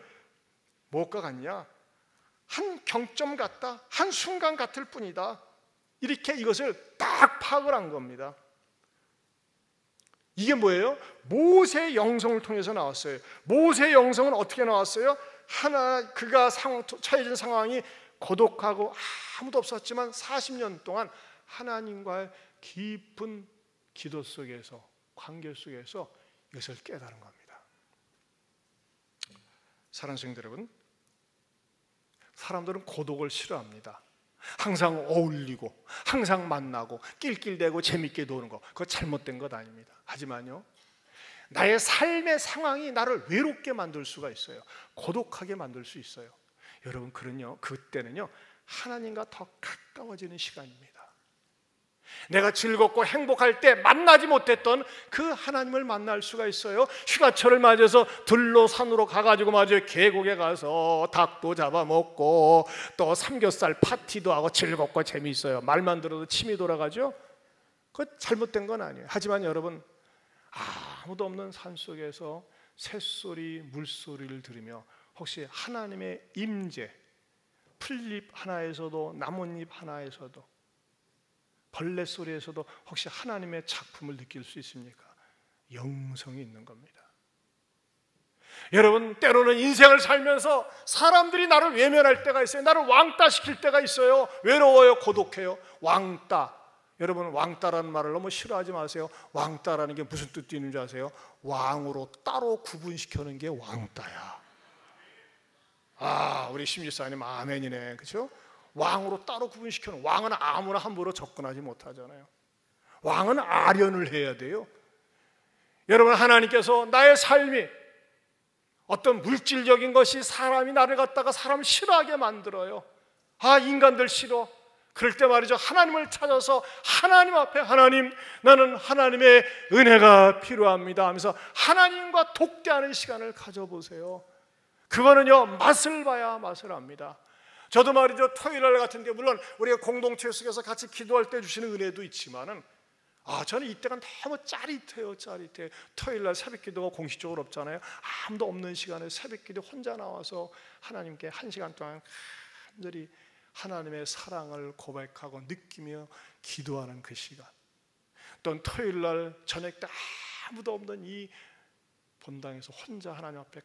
무엇과 같냐? 한 경점 같다, 한 순간 같을 뿐이다. 이렇게 이것을 딱 파악을 한 겁니다. 이게 뭐예요? 모세의 영성을 통해서 나왔어요. 모세의 영성은 어떻게 나왔어요? 그가 처해진 상황이 고독하고 아무도 없었지만 40년 동안 하나님과의 깊은 기도 속에서, 관계 속에서 이것을 깨달은 겁니다. 사랑하는 성도 여러분, 사람들은 고독을 싫어합니다. 항상 어울리고 항상 만나고 낄낄대고 재밌게 노는 거, 그거 잘못된 것 아닙니다. 하지만요, 나의 삶의 상황이 나를 외롭게 만들 수가 있어요. 고독하게 만들 수 있어요. 여러분, 그때는요 하나님과 더 가까워지는 시간입니다. 내가 즐겁고 행복할 때 만나지 못했던 그 하나님을 만날 수가 있어요. 휴가철을 맞아서 들로 산으로 가가지고 계곡에 가서 닭도 잡아먹고 또 삼겹살 파티도 하고 즐겁고 재미있어요. 말만 들어도 침이 돌아가죠. 그거 잘못된 건 아니에요. 하지만 여러분, 아무도 없는 산속에서 새소리, 물소리를 들으며 혹시 하나님의 임재, 풀잎 하나에서도 나뭇잎 하나에서도 벌레 소리에서도 혹시 하나님의 작품을 느낄 수 있습니까? 영성이 있는 겁니다. 여러분, 때로는 인생을 살면서 사람들이 나를 외면할 때가 있어요. 나를 왕따 시킬 때가 있어요. 외로워요, 고독해요. 왕따. 여러분, 왕따라는 말을 너무 싫어하지 마세요. 왕따라는 게 무슨 뜻이 있는 줄 아세요? 왕으로 따로 구분시켜놓은 게 왕따야. 우리 심지사님 아멘이네. 그렇죠? 왕으로 따로 구분시켜놓은, 왕은 아무나 함부로 접근하지 못하잖아요. 왕은 아련을 해야 돼요. 여러분, 하나님께서 나의 삶이 어떤 물질적인 것이 사람이 나를 갖다가 사람 싫어하게 만들어요. 인간들 싫어. 그럴 때 말이죠, 하나님을 찾아서 하나님 앞에, 하나님, 나는 하나님의 은혜가 필요합니다 하면서 하나님과 독대하는 시간을 가져보세요. 그거는요, 맛을 봐야 맛을 압니다. 저도 말이죠, 토요일날 같은 게, 물론 우리가 공동체 속에서 같이 기도할 때 주시는 은혜도 있지만은, 저는 이때가 너무 짜릿해요. 토요일날 새벽 기도가 공식적으로 없잖아요. 아무도 없는 시간에 새벽 기도 혼자 나와서 하나님께 1시간 동안 간절히 하나님의 사랑을 고백하고 느끼며 기도하는 그 시간, 또는 토요일날 저녁 때 아무도 없는 이 본당에서 혼자 하나님 앞에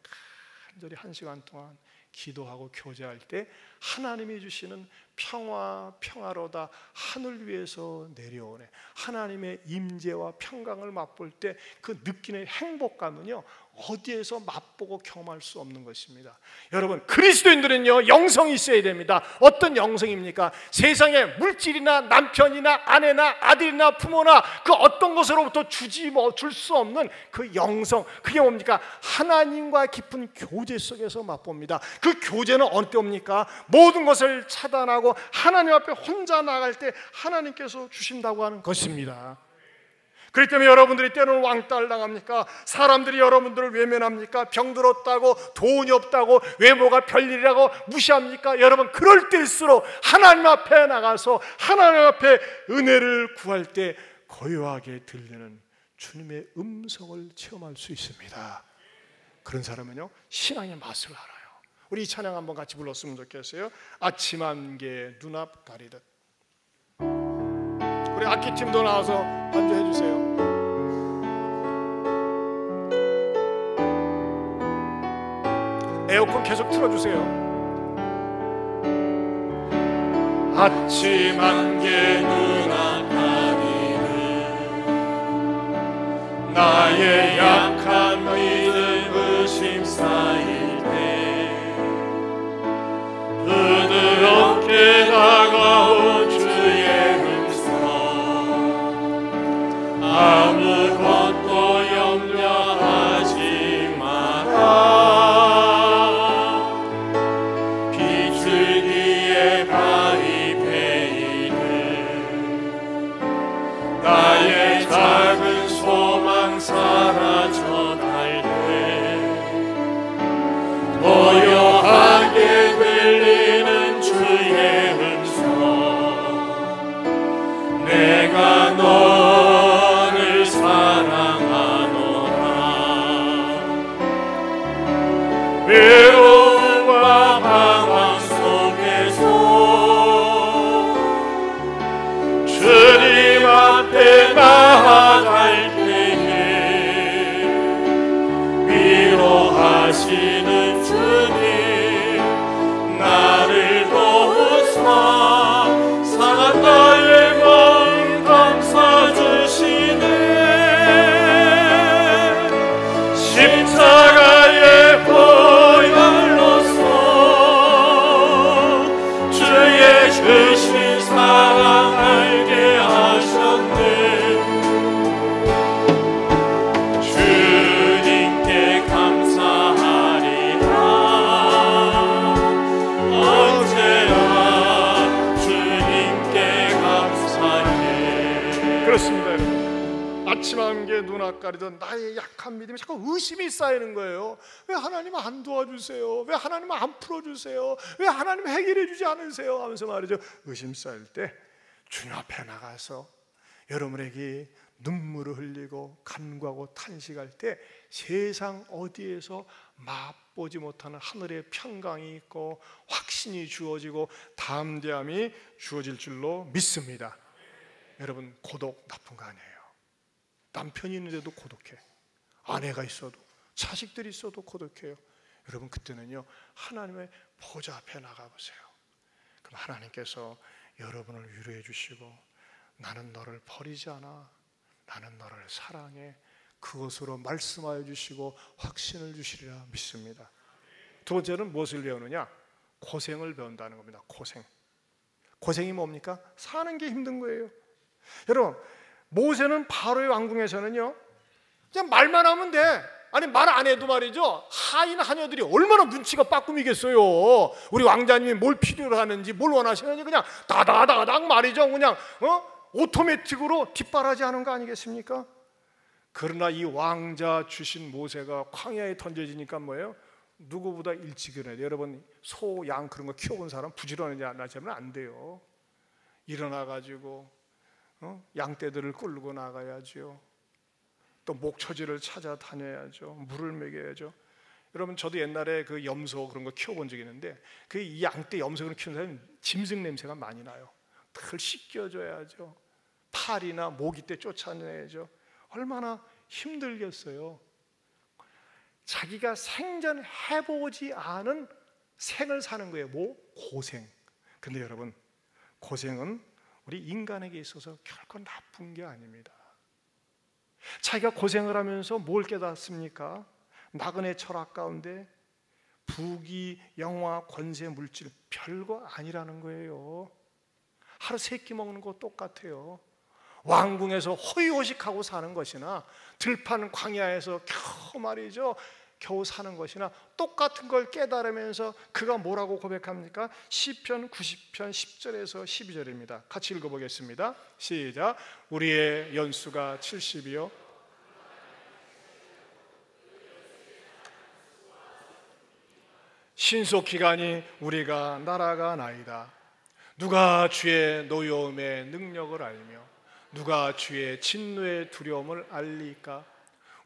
간절히 1시간 동안 기도하고 교제할 때 하나님이 주시는 평화로다 하늘 위에서 내려오네 하나님의 임재와 평강을 맛볼 때 그 느끼는 행복감은요, 어디에서 맛보고 경험할 수 없는 것입니다. 여러분, 그리스도인들은요, 영성이 있어야 됩니다. 어떤 영성입니까? 세상에 물질이나 남편이나 아내나 아들이나 부모나 그 어떤 것으로부터 줄 수 없는 그 영성, 그게 뭡니까? 하나님과 깊은 교제 속에서 맛봅니다. 그 교제는 어느 때 옵니까? 모든 것을 차단하고 하나님 앞에 혼자 나갈 때 하나님께서 주신다고 하는 것입니다. 그렇기 때문에 여러분들이 때로는 왕따를 당합니까? 사람들이 여러분들을 외면합니까? 병들었다고, 돈이 없다고, 외모가 별일이라고 무시합니까? 여러분, 그럴 때일수록 하나님 앞에 나가서 하나님 앞에 은혜를 구할 때 고요하게 들리는 주님의 음성을 체험할 수 있습니다. 그런 사람은요, 신앙의 맛을 알아요. 우리 이 찬양 한번 같이 불렀으면 좋겠어요. 아침 안개 눈앞 가리듯. 우리 악기팀도 나와서 반주해 주세요. 에어컨 계속 틀어주세요. 아침 안개 눈앞 가리듯 나의 약한 믿음 의심 쌓일 때 부드럽게 다가온 주의 음성 아무것도 염려하지 마라 비줄기에 바위 베이듯 나의 작은 소망 사라져 갈 때 고요하게 들리는 주의 음성 내가 너를 사랑하노라 외로움과 방황 속에서 주님 앞에 나아갈 때에 위로하시는 주님 나를 도우사 상한 나의 마음 감싸주시네 십자가의 보혈로서 주의 주신 사랑 알게 하셨네 주님께 감사하리라 언제나 주님께 감사해. 그렇습니다, 여러분. 아침 안개 눈앞 가리던 나의 약한 믿음이 자꾸 의심이 쌓이는 거예요. 왜 하나님 안 도와주세요? 왜 하나님 안 풀어주세요? 왜 하나님 해결해 주지 않으세요? 하면서 말이죠, 의심 쌓일 때 주님 앞에 나가서 여러분에게 눈물을 흘리고 간구하고 탄식할 때 세상 어디에서 맛보지 못하는 하늘의 평강이 있고 확신이 주어지고 담대함이 주어질 줄로 믿습니다. 여러분, 고독 나쁜 거 아니에요. 남편이 있는데도 고독해. 아내가 있어도, 자식들이 있어도 고독해요. 여러분, 그때는요, 하나님의 보좌 앞에 나가보세요. 그럼 하나님께서 여러분을 위로해 주시고 나는 너를 버리지 않아, 나는 너를 사랑해, 그것으로 말씀하여 주시고 확신을 주시리라 믿습니다. 두 번째는 무엇을 배우느냐? 고생을 배운다는 겁니다. 고생. 고생이 뭡니까? 사는 게 힘든 거예요. 여러분, 모세는 바로의 왕궁에서는요 그냥 말만 하면 돼. 아니 말 안 해도 말이죠, 하인 하녀들이 얼마나 눈치가 빠꾸미겠어요. 우리 왕자님이 뭘 필요로 하는지, 뭘 원하시는지 그냥 다다다닥 말이죠, 그냥 오토매틱으로 뒷바라지하는 거 아니겠습니까? 그러나 이 왕자 주신 모세가 광야에 던져지니까 뭐예요? 누구보다 일찍 일어나야 돼요. 여러분, 소, 양 그런 거 키워본 사람 부지런하지 않으면 안 돼요. 일어나가지고 양떼들을 끌고 나가야죠. 또 목처지를 찾아다녀야죠. 물을 먹여야죠. 여러분, 저도 옛날에 그 염소 그런 거 키워본 적이 있는데 그 이 양떼 염소 그런 키우는 사람은 짐승 냄새가 많이 나요. 털 씻겨줘야죠. 팔이나 모기 때 쫓아내야죠. 얼마나 힘들겠어요. 자기가 생전해보지 않은 생을 사는 거예요. 뭐? 고생. 근데 여러분, 고생은 우리 인간에게 있어서 결코 나쁜 게 아닙니다. 자기가 고생을 하면서 뭘 깨닫습니까? 나그네 철학 가운데 부귀, 영화, 권세, 물질 별거 아니라는 거예요. 하루 3끼 먹는 거 똑같아요. 왕궁에서 호의호식하고 사는 것이나 들판 광야에서 겨우 말이죠, 겨우 사는 것이나 똑같은 걸 깨달으면서 그가 뭐라고 고백합니까? 시편 90편 10절에서 12절입니다. 같이 읽어보겠습니다. 시작. 우리의 연수가 70이요 신속기간이 우리가 날아가나이다. 누가 주의 노여움의 능력을 알며 누가 주의 진노의 두려움을 알리까?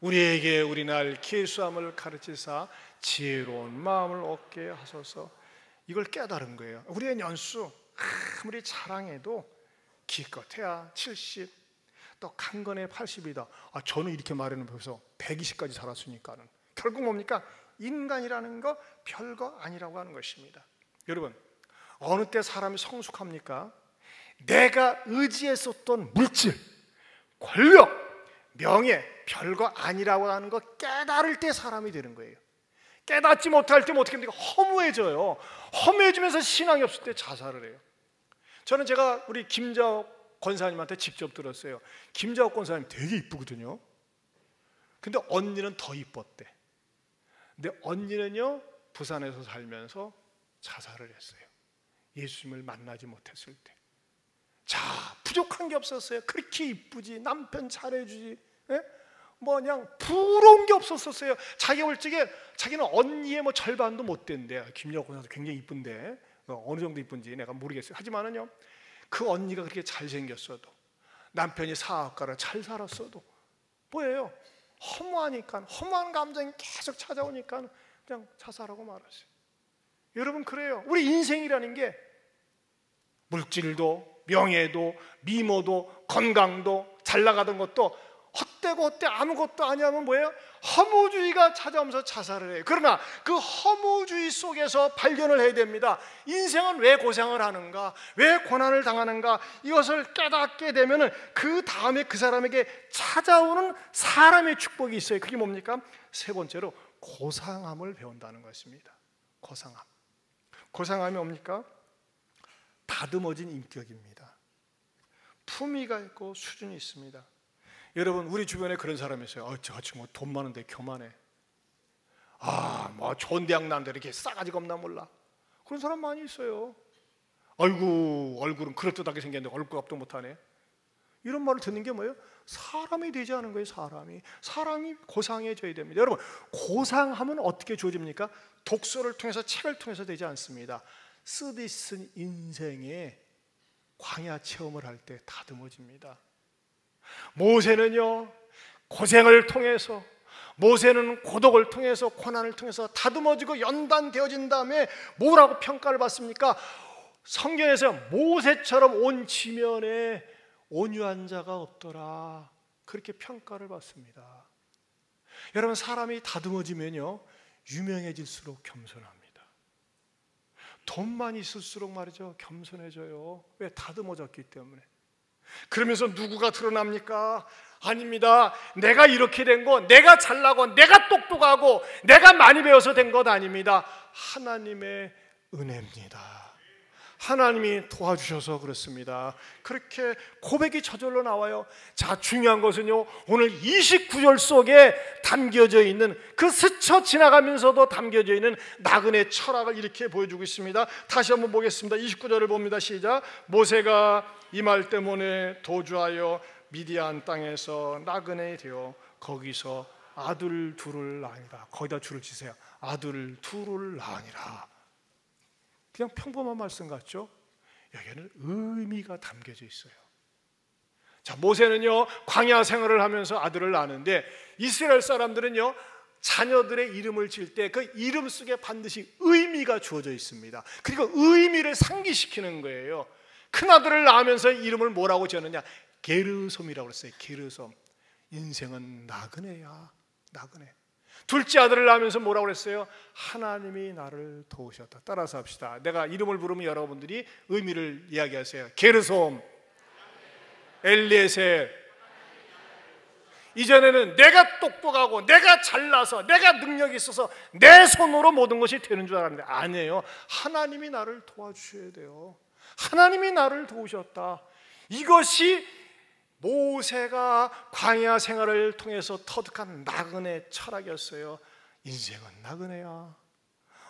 우리에게 우리날 계수함을 가르치사 지혜로운 마음을 얻게 하소서. 이걸 깨달은 거예요. 우리의 연수 아무리 자랑해도 기껏해야 70, 또 강건해 80이다. 저는 이렇게 말하는 벌써 120까지 살았으니까는 결국 뭡니까? 인간이라는 거 별거 아니라고 하는 것입니다. 여러분, 어느 때 사람이 성숙합니까? 내가 의지했었던 물질, 권력, 명예 별거 아니라고 하는 거 깨달을 때 사람이 되는 거예요. 깨닫지 못할 때면 어떻게 됩니까? 허무해져요. 허무해지면서 신앙이 없을 때 자살을 해요. 저는 제가 우리 김자옥 권사님한테 직접 들었어요. 김자옥 권사님 되게 이쁘거든요. 근데 언니는 더 이뻤대. 근데 언니는요 부산에서 살면서 자살을 했어요. 예수님을 만나지 못했을 때. 자, 부족한 게 없었어요. 그렇게 이쁘지, 남편 잘해주지, 뭐 그냥 부러운 게 없었어요. 자기 올적에 자기는 언니의 뭐 절반도 못 된대. 김여옥 권사도 굉장히 이쁜데 어느 정도 이쁜지 내가 모르겠어요. 하지만은요, 그 언니가 그렇게 잘생겼어도, 남편이 사업가라 잘 살았어도 뭐예요? 허무하니까, 허무한 감정이 계속 찾아오니까 그냥 자살하고 말았어요. 여러분, 그래요. 우리 인생이라는 게 물질도 명예도 미모도 건강도 잘 나가던 것도 헛되고 헛되 아무것도 아니하면 뭐예요? 허무주의가 찾아오면서 자살을 해요. 그러나 그 허무주의 속에서 발견을 해야 됩니다. 인생은 왜 고생을 하는가? 왜 고난을 당하는가? 이것을 깨닫게 되면 그 다음에 그 사람에게 찾아오는 사람의 축복이 있어요. 그게 뭡니까? 세 번째로 고상함을 배운다는 것입니다. 고상함. 고상함이 뭡니까? 다듬어진 인격입니다. 품위가 있고 수준이 있습니다. 여러분, 우리 주변에 그런 사람이 있어요. 저 친구 돈 많은데 교만해. 뭐 좋은 대학 나는데 이렇게 싸가지가 없나 몰라. 그런 사람 많이 있어요. 아이고, 얼굴은 그럴듯하게 생겼는데 얼굴값도 못하네. 이런 말을 듣는 게 뭐예요? 사람이 되지 않은 거예요. 사람이 고상해져야 됩니다. 여러분, 고상하면 어떻게 주어집니까? 독서를 통해서, 책을 통해서 되지 않습니다. 쓰디쓴 인생의 광야 체험을 할 때 다듬어집니다. 모세는요, 고생을 통해서, 모세는 고독을 통해서, 고난을 통해서 다듬어지고 연단되어진 다음에 뭐라고 평가를 받습니까? 성경에서 모세처럼 온 지면에 온유한 자가 없더라, 그렇게 평가를 받습니다. 여러분, 사람이 다듬어지면요 유명해질수록 겸손합니다. 돈만 있을수록 말이죠 겸손해져요. 왜? 다듬어졌기 때문에. 그러면서 누구가 드러납니까? 아닙니다. 내가 이렇게 된 거, 내가 잘나고 내가 똑똑하고 내가 많이 배워서 된 것 아닙니다. 하나님의 은혜입니다. 하나님이 도와주셔서 그렇습니다. 그렇게 고백이 저절로 나와요. 자, 중요한 것은요, 오늘 29절 속에 담겨져 있는 그 스쳐 지나가면서도 담겨져 있는 나그네 철학을 이렇게 보여주고 있습니다. 다시 한번 보겠습니다. 29절을 봅니다. 시작. 모세가 이 말 때문에 도주하여 미디안 땅에서 나그네 되어 거기서 아들 둘을 낳으니라. 거기다 줄을 치세요. 아들 둘을 낳으니라. 그냥 평범한 말씀 같죠? 여기에는 의미가 담겨져 있어요. 자, 모세는요 광야 생활을 하면서 아들을 낳는데, 이스라엘 사람들은요 자녀들의 이름을 지을 때 그 이름 속에 반드시 의미가 주어져 있습니다. 그리고 의미를 상기시키는 거예요. 큰아들을 낳으면서 이름을 뭐라고 지었느냐? 게르솜이라고 그랬어요. 게르솜. 인생은 나그네야, 나그네. 둘째 아들을 낳으면서 뭐라고 그랬어요? 하나님이 나를 도우셨다. 따라서 합시다. 내가 이름을 부르면 여러분들이 의미를 이야기하세요. 게르솜, 엘리에셀. 이전에는 내가 똑똑하고 내가 잘나서 내가 능력이 있어서 내 손으로 모든 것이 되는 줄 알았는데 아니에요. 하나님이 나를 도와주셔야 돼요. 하나님이 나를 도우셨다. 이것이 모세가 광야 생활을 통해서 터득한 나그네 철학이었어요. 인생은 나그네야.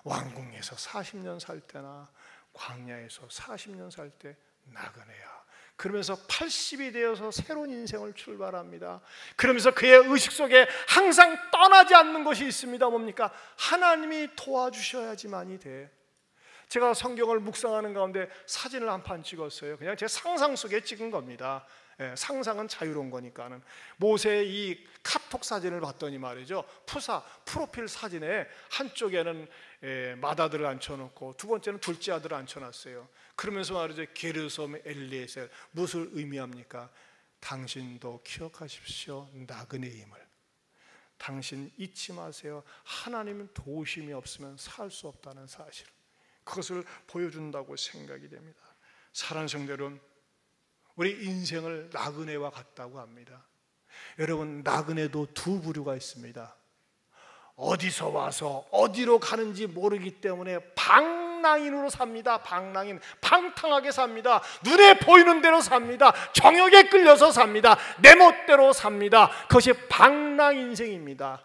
왕궁에서 40년 살 때나 광야에서 40년 살 때 나그네야. 그러면서 80이 되어서 새로운 인생을 출발합니다. 그러면서 그의 의식 속에 항상 떠나지 않는 것이 있습니다. 뭡니까? 하나님이 도와주셔야지만이 돼. 제가 성경을 묵상하는 가운데 사진을 한 판 찍었어요. 그냥 제 상상 속에 찍은 겁니다. 상상은 자유로운 거니까는. 모세의 이 카톡 사진을 봤더니 말이죠, 프로필 사진에 한쪽에는 맏아들을 앉혀놓고 두 번째는 둘째 아들을 앉혀놨어요. 그러면서 말이죠, 게르솜, 엘리에셀. 무엇을 의미합니까? 당신도 기억하십시오, 나그네임을. 당신 잊지 마세요. 하나님은 도우심이 없으면 살 수 없다는 사실, 그것을 보여준다고 생각이 됩니다. 사랑하는 성도 여러분, 우리 인생을 나그네와 같다고 합니다. 여러분, 나그네도 두 부류가 있습니다. 어디서 와서 어디로 가는지 모르기 때문에 방랑인으로 삽니다. 방랑인, 방탕하게 삽니다. 눈에 보이는 대로 삽니다. 정욕에 끌려서 삽니다. 내 멋대로 삽니다. 그것이 방랑 인생입니다.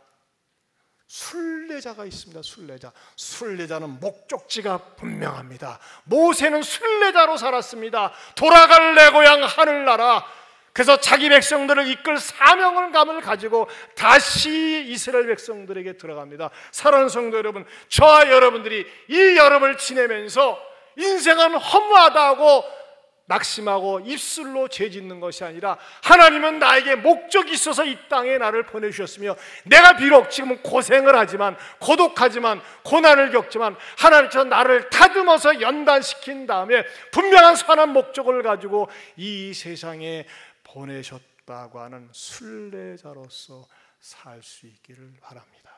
순례자가 있습니다. 순례자. 순례자는 목적지가 분명합니다. 모세는 순례자로 살았습니다. 돌아갈 내 고향 하늘나라. 그래서 자기 백성들을 이끌 사명감을 가지고 다시 이스라엘 백성들에게 들어갑니다. 사랑하는 성도 여러분, 저와 여러분들이 이 여름을 지내면서 인생은 허무하다고 낙심하고 입술로 죄짓는 것이 아니라, 하나님은 나에게 목적이 있어서 이 땅에 나를 보내주셨으며, 내가 비록 지금 고생을 하지만, 고독하지만, 고난을 겪지만 하나님께서 나를 다듬어서 연단시킨 다음에 분명한 선한 목적을 가지고 이 세상에 보내셨다고 하는 순례자로서 살 수 있기를 바랍니다.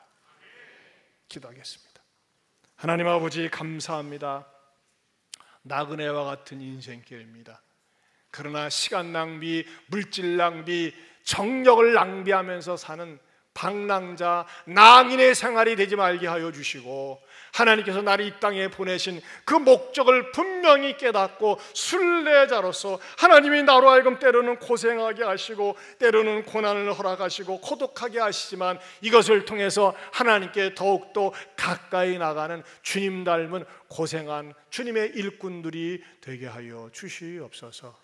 기도하겠습니다. 하나님 아버지, 감사합니다. 나그네와 같은 인생길입니다. 그러나 시간 낭비, 물질 낭비, 정력을 낭비하면서 사는 방랑자, 낭인의 생활이 되지 말게 하여 주시고, 하나님께서 나를 이 땅에 보내신 그 목적을 분명히 깨닫고 순례자로서 하나님이 나로 하여금 때로는 고생하게 하시고 때로는 고난을 허락하시고 고독하게 하시지만, 이것을 통해서 하나님께 더욱더 가까이 나가는 주님 닮은 고생한 주님의 일꾼들이 되게 하여 주시옵소서.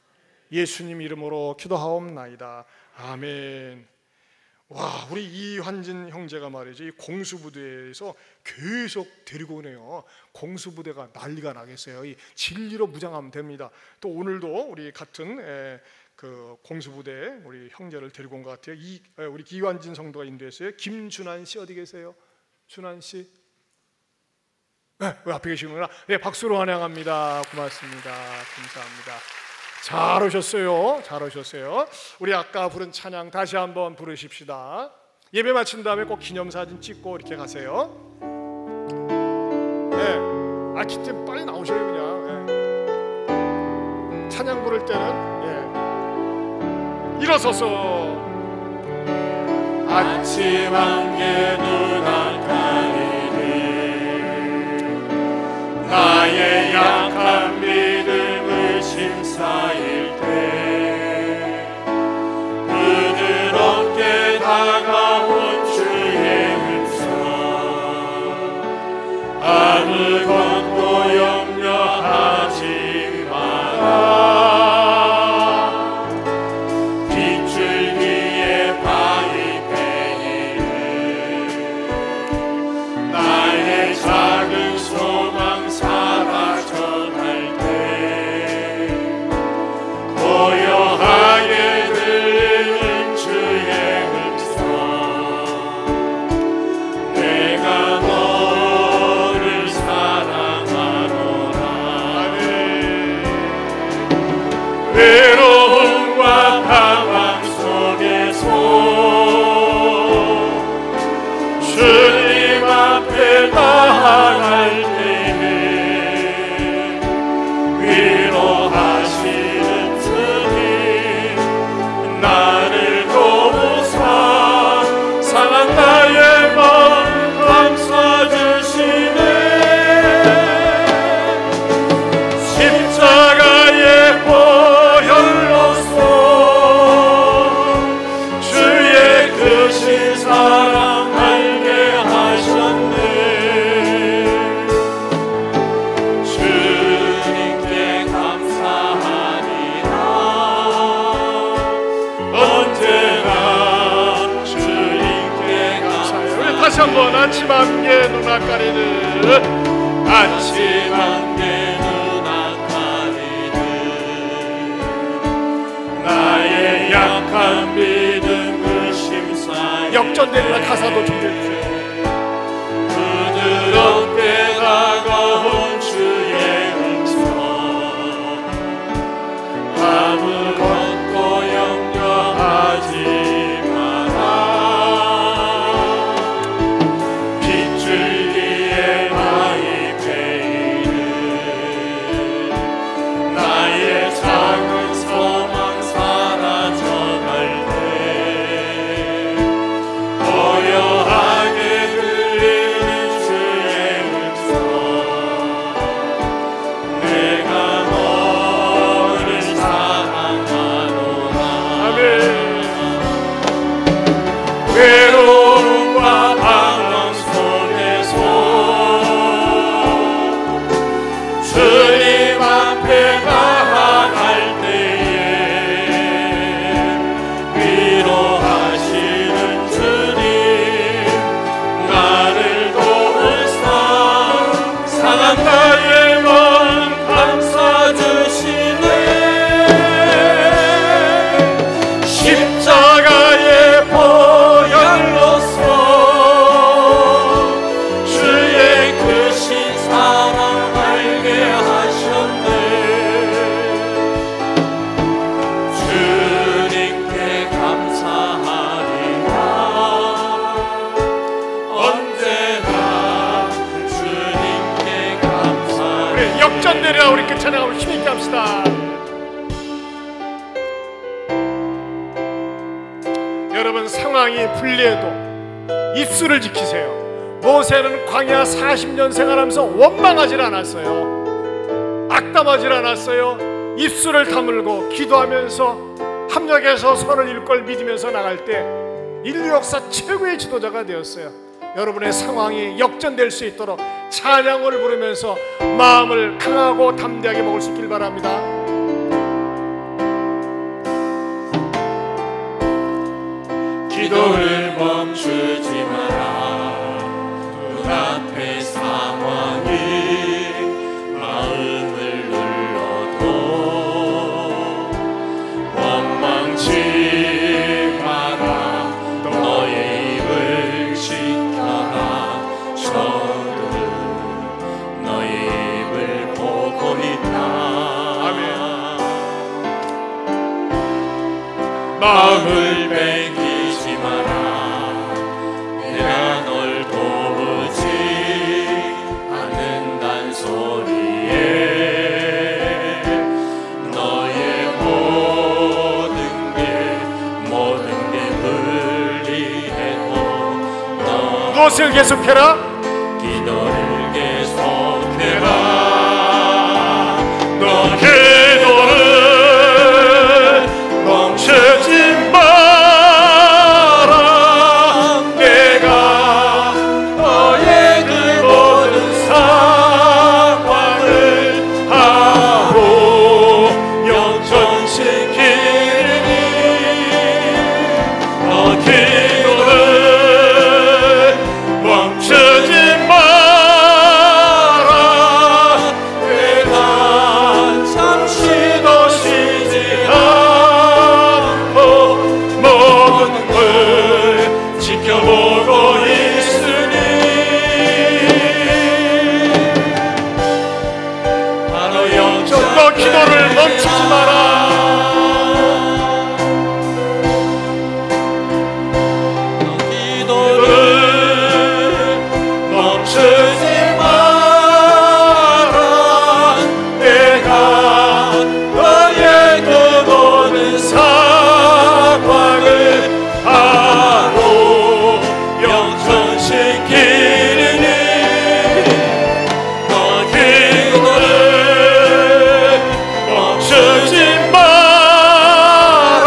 예수님 이름으로 기도하옵나이다. 아멘. 와, 우리 이환진 형제가 말이죠, 이 공수부대에서 계속 데리고 오네요. 공수부대가 난리가 나겠어요. 이 진리로 무장하면 됩니다. 또 오늘도 우리 같은 그 공수부대 우리 형제를 데리고 온 것 같아요. 우리 이환진 성도가 인도했어요. 김준환 씨 어디 계세요? 준환 씨? 네, 왜 앞에 계시는구나. 네, 박수로 환영합니다. 고맙습니다. 감사합니다. 잘 오셨어요. 잘 오셨어요. 우리 아까 부른 찬양 다시 한번 부르십시다. 예배 마친 다음에 꼭 기념사진 찍고 이렇게 가세요. 네, 그때 빨리 나오셔요. 그냥 찬양 부를 때는 일어서서 아침 안개 눈앞가리니 나의 약한 믿음 나의 작은 소망 사라져갈 때 고요하게 들리는 주의 음성 내가 너를 사랑하노라. 외로움과 방황 속에서 주님 앞에 나아갈 때에 위로하시는 주님 나를 도우사 상한 나의 마음 감싸주시네. 십자가의 보혈로써 주의 크신 사랑 알게 하셨네. 주님께 감사하리라. 언제나 주님께 감사하리라. 우리 다시 한번 아침 함께 눈 아까리는 아침 함께 눈 아까리는 나의 약한 믿음 의심사에 역전되리라. 가사도 준비해 주세요. 부드럽게 다가온 주의 음성 아무것도 염려하지 마라. 빗줄기에 나의 베이는 나의 작은 소망 사라져갈 때 고요하게 들리는 주의 음성 내가 너를 사랑하노라. 아멘. 외로움과 방황 속에서 주님 앞에 나아갈 때에 위로하시는 주님 나를 도우사 상한 나의 마음 감싸주시네. 십자가의 보혈로써 주의 크신 사랑 알게 하셨네. 주님께 감사하리라. 언제나 주님께 감사하리라. 우리 역전되리라. 우리 그 찬양을 힘있게 합시다. 여러분, 상황이 불리해도 입술을 지키세요. 모세는 광야 40년 생활하면서 원망하지 않았어요. 악담하지 않았어요. 입술을 다물고 기도하면서 합력해서 선을 이룰 걸 믿으면서 나갈 때 인류 역사 최고의 지도자가 되었어요. 여러분의 상황이 역전될 수 있도록 찬양을 부르면서 마음을 강하고 담대하게 먹을 수 있길 바랍니다. 기도를 멈추지 마라. 눈앞의 상황이 마음을 눌러도 원망치 마라. 너의 입을 지켜라. 저들은 너의 입을 보고 있다. 아멘. 마음을 매기지 마라. 내가 널 도우지 않는단 소리에 너의 모든 게 불리해도 무엇을 계속해라? 기도를 계속해라. 너 기도를 멈추지 마라. 내가 너의 그 모든 상황을 하루 역전시키니 너 기도를 멈추지 마라. 이르니 너희 너를 멈추지 마라.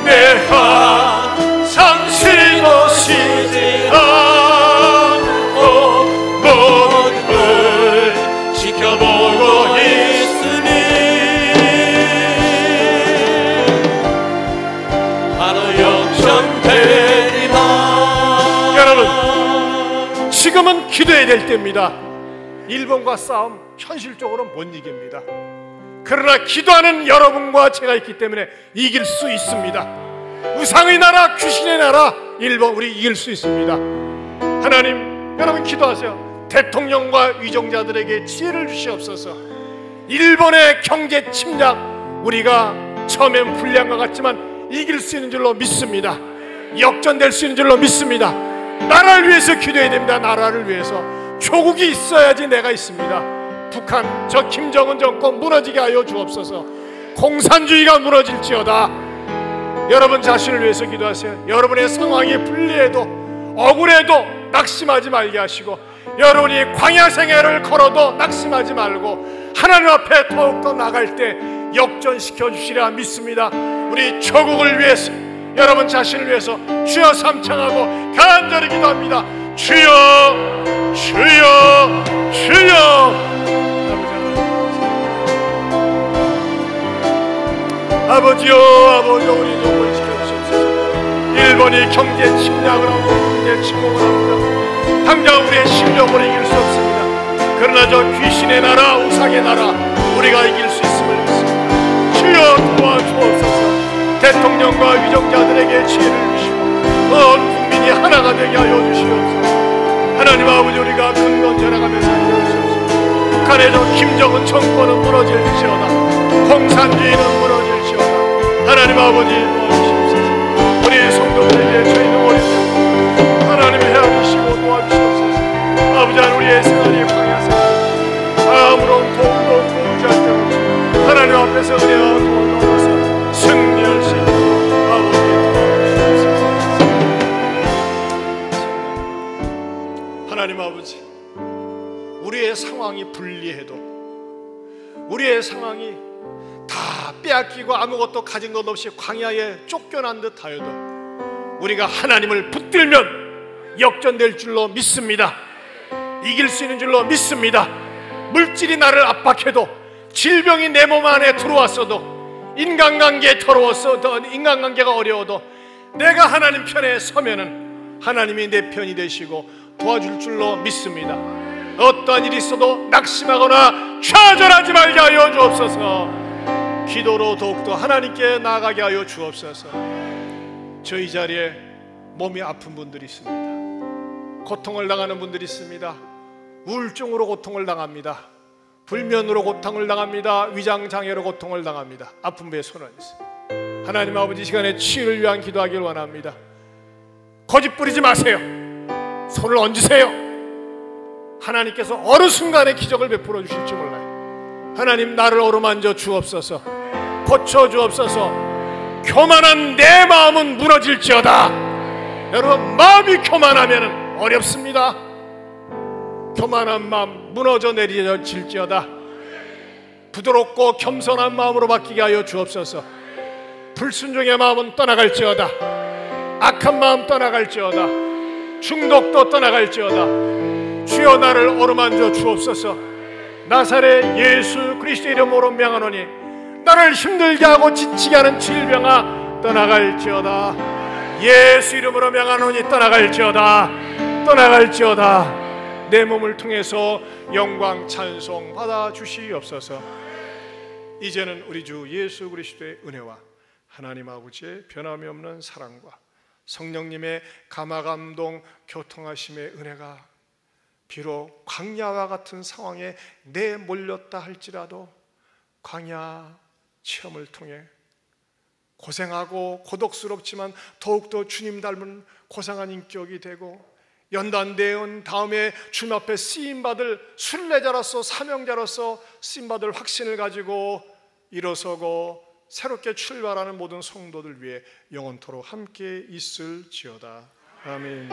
내 항상 쉬고 쉬지 않고 모든 걸 지켜보고 있으니 바로 역전되리라. 여러분, 지금은 기도해야 될 때입니다. 일본과 싸움 현실적으로 못 이깁니다. 그러나 기도하는 여러분과 제가 있기 때문에 이길 수 있습니다. 우상의 나라, 귀신의 나라 일본 우리 이길 수 있습니다. 하나님, 여러분 기도하세요. 대통령과 위정자들에게 지혜를 주시옵소서. 일본의 경제 침략 우리가 처음엔 불리한 것 같지만 이길 수 있는 줄로 믿습니다. 역전될 수 있는 줄로 믿습니다. 나라를 위해서 기도해야 됩니다. 나라를 위해서. 조국이 있어야지 내가 있습니다. 북한 저 김정은 정권 무너지게 하여 주옵소서. 공산주의가 무너질지어다. 여러분 자신을 위해서 기도하세요. 여러분의 상황이 불리해도 억울해도 낙심하지 말게 하시고, 여러분이 광야 생애를 걸어도 낙심하지 말고 하나님 앞에 더욱더 나갈 때 역전시켜 주시리라 믿습니다. 우리 조국을 위해서, 여러분 자신을 위해서 주여 삼창하고 간절히 기도합니다. 주여 주여 주여. 아버지요 아버지요, 우리 조국을 지켜주시옵소서. 일본이 경제 침략을 하고 경제 침공을 합니다. 당장 우리의 실력으로 이길 수 없습니다. 그러나 저 귀신의 나라, 우상의 나라 우리가 이길 수 있음을 믿습니다. 주여 도와주옵소서. 대통령과 위정자들에게 지혜를 주시고 온 국민이 하나가 되게 하여 주시옵소서. 하나님 아버지, 우리가 근건전해가면서 이루시옵소서. 북한의 저 김정은 정권은 무너질지어다. 공산주의는 무너질지어다. 하나님 아버지 도와주시옵소서. 우리 성도들에게 저희는 어린데 하나님 헤아리시고 도와주시옵소서. 아버지, 우리의 생활이 광야생 아무런 도움도 구하지 않도록 하나님 앞에서 은혜와 도움을 넘어서 승리할 수 있도록 아버지 도와주시옵소서. 하나님 아버지, 우리의 상황이 불리해도, 우리의 상황이 다 빼앗기고 아무것도 가진 것 없이 광야에 쫓겨난 듯 하여도 우리가 하나님을 붙들면 역전될 줄로 믿습니다. 이길 수 있는 줄로 믿습니다. 물질이 나를 압박해도, 질병이 내 몸 안에 들어왔어도, 인간관계에 더러웠어도, 인간관계가 어려워도 내가 하나님 편에 서면은 하나님이 내 편이 되시고 도와줄 줄로 믿습니다. 어떠한 일이 있어도 낙심하거나 좌절하지 말게 하여 주옵소서. 기도로 더욱더 하나님께 나아가게 하여 주옵소서. 저희 자리에 몸이 아픈 분들이 있습니다. 고통을 당하는 분들이 있습니다. 우울증으로 고통을 당합니다. 불면으로 고통을 당합니다. 위장장애로 고통을 당합니다. 아픈 배에 손을 얹으세요. 하나님 아버지, 시간에 치유를 위한 기도하기를 원합니다. 거짓 부리지 마세요. 손을 얹으세요. 하나님께서 어느 순간에 기적을 베풀어 주실지 몰라요. 하나님, 나를 어루만져 주옵소서. 고쳐 주옵소서. 교만한 내 마음은 무너질지어다. 여러분, 마음이 교만하면 어렵습니다. 교만한 마음 무너져 내려질지어다. 부드럽고 겸손한 마음으로 바뀌게 하여 주옵소서. 불순종의 마음은 떠나갈지어다. 악한 마음 떠나갈지어다. 중독도 떠나갈지어다. 주여, 나를 어루만져 주옵소서. 나사렛 예수 그리스도의 이름으로 명하노니 나를 힘들게 하고 지치게 하는 질병아 떠나갈지어다. 예수 이름으로 명하노니 떠나갈지어다. 떠나갈지어다. 내 몸을 통해서 영광 찬송 받아 주시옵소서. 이제는 우리 주 예수 그리스도의 은혜와 하나님 아버지의 변함이 없는 사랑과 성령님의 감화감동 교통하심의 은혜가 비록 광야와 같은 상황에 내몰렸다 할지라도 광야 체험을 통해 고생하고 고독스럽지만 더욱더 주님 닮은 고상한 인격이 되고, 연단되은 다음에 주님 앞에 쓰임받을 순례자로서 사명자로서 쓰임받을 확신을 가지고 일어서고 새롭게 출발하는 모든 성도들 위해 영원토록 함께 있을지어다. 아멘.